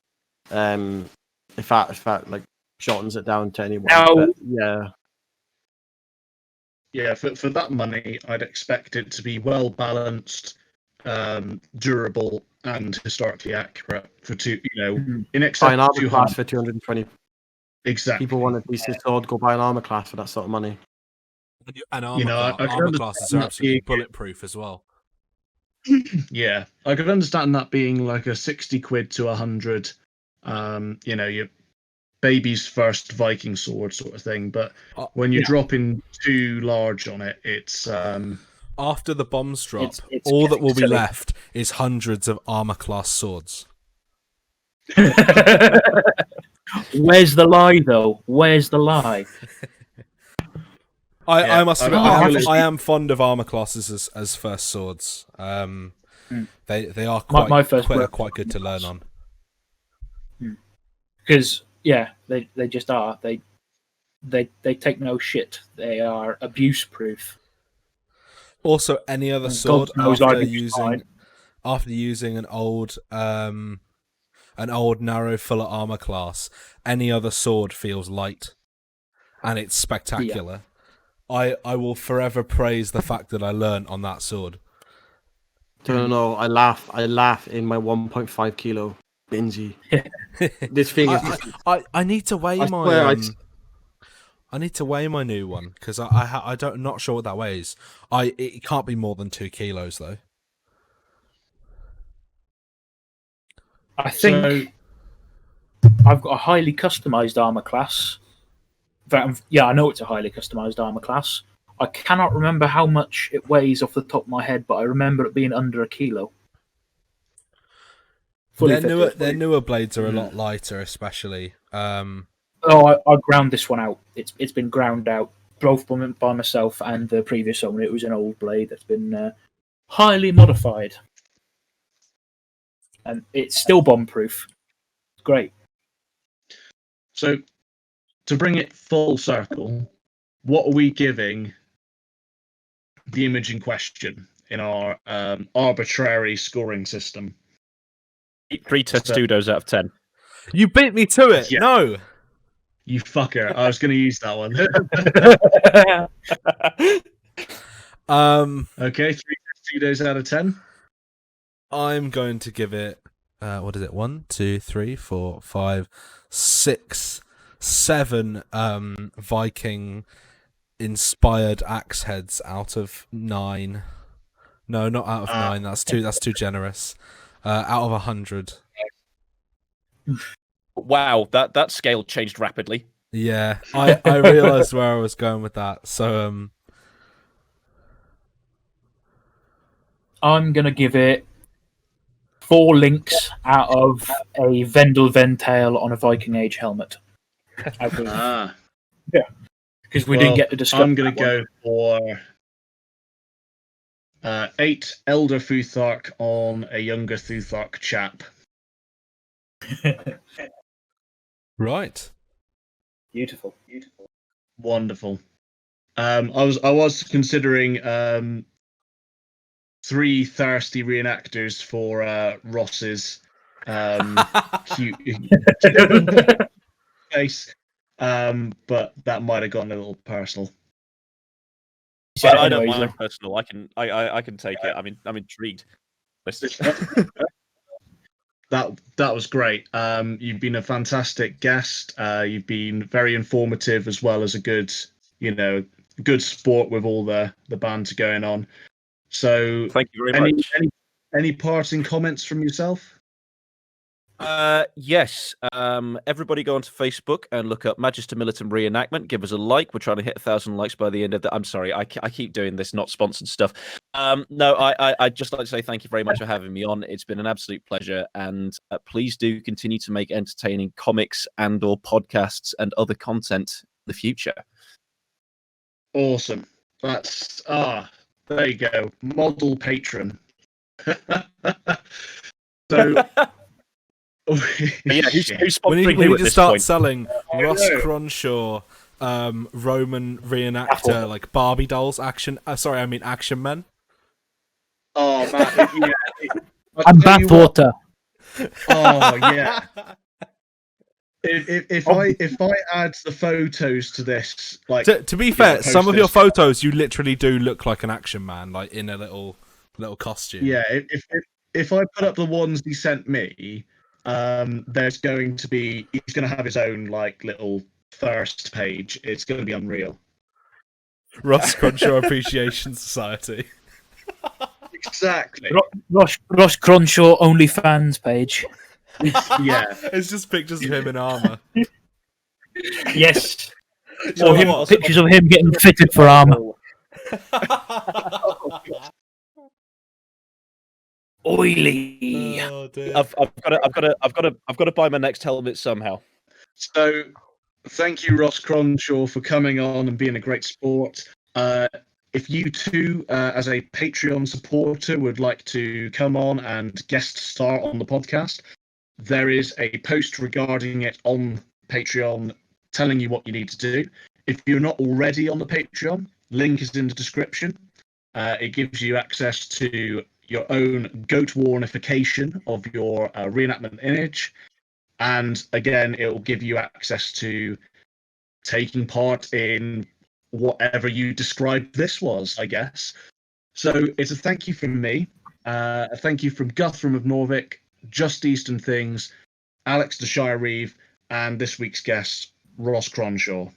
If that like shortens it down to anyone. Now- But, yeah. Yeah, for that money, I'd expect it to be well balanced, durable, and historically accurate for in excess Buy an of armor 200. class for 220. Exactly. People want a decent sword, go buy an armor class for that sort of money. And I can armor understand classes are that absolutely being- bulletproof as well. Yeah, I could understand that being like a 60 quid to 100, your baby's first Viking sword sort of thing. But when you're dropping too large on it, it's After the bombs drop, It's all that will be silly. left is hundreds of armor class swords. Where's the lie, though? Where's the lie? Yeah, I must admit, I I am fond of armor classes as first swords. They are My first quite good to learn on. Because they just are. They take no shit. They are abuse proof. Also, any other God sword knows I'd be fine. after using an old narrow fuller armor class, any other sword feels light, and it's spectacular. I will forever praise the fact that I learnt on that sword. Don't know. I laugh in my 1.5 kilo Benji. This thing is. I need to weigh I my swear I need to weigh my new one because I'm not sure what that weighs. It can't be more than 2 kilos though. I think I've got a highly customized armor class. I know it's a highly customized armor class. I cannot remember how much it weighs off the top of my head, but I remember it being under a kilo. Their newer blades are a lot lighter, especially. I ground this one out. It's been ground out both by myself and the previous owner. It was an old blade that's been highly modified, and it's still bomb-proof. Great. So, to bring it full circle, what are we giving the image in question in our arbitrary scoring system? 3 testudos out of 10. You beat me to it. Yeah. No. You fucker! I was going to use that one. Okay, 3 testudos out of 10. I'm going to give it. What is it? 1, 2, 3, 4, 5, 6, 7 Viking inspired axe heads out of 9. No, not out of 9. That's too generous. Out of 100. Wow, that scale changed rapidly. Yeah, I realised where I was going with that. So I'm going to give it 4 links out of a Vendel Ventail on a Viking Age helmet. Ah, Because we didn't get to discuss I'm going that to go for 8 Elder Futhark on a younger Futhark chap. Right. Beautiful. Wonderful. I was considering 3 thirsty reenactors for Ross's cute face, but that might have gotten a little personal. But I don't mind personal. I can take it. I'm intrigued. That was great. You've been a fantastic guest. You've been very informative as well as a good sport with all the bands going on. So thank you very much. Any parting comments from yourself? Yes. Everybody go onto Facebook and look up Magister Militum Reenactment. Give us a like. We're trying to hit 1,000 likes by the end of the. I'm sorry, I keep doing this, not sponsored stuff. No, I'd just like to say thank you very much for having me on. It's been an absolute pleasure, and please do continue to make entertaining comics and/or podcasts and other content in the future. Awesome. That's there you go. Model patron. So. Yeah, who's we sponsoring need at to this start point? selling Ross Cronshaw, Roman reenactor, like Barbie dolls, action. Sorry, I mean action men. Oh man, yeah. I'm bathwater. Oh yeah. If I add the photos to this, like to be fair, some of your photos you literally do look like an action man, like in a little costume. Yeah, if I put up the ones he sent me, there's going to be he's going to have his own like little thirst page. It's going to be unreal. Ross Cronshaw Appreciation Society. Exactly. Ross Cronshaw OnlyFans page. Yeah, it's just pictures of him in armor. Yes. Or pictures of him getting fitted for armor. Oily. Oh, dear. I've got to buy my next helmet somehow. So, thank you, Ross Cronshaw, for coming on and being a great sport. If you too, as a Patreon supporter, would like to come on and guest star on the podcast, there is a post regarding it on Patreon telling you what you need to do. If you're not already on the Patreon, link is in the description. It gives you access to your own Goatwornification of your reenactment image. And again, it will give you access to taking part in whatever you described this was, I guess. So it's a thank you from me. A thank you from Guthrum of Norvik, Just Eastern Things, Alex the Shire Reeve, and this week's guest, Ross Cronshaw.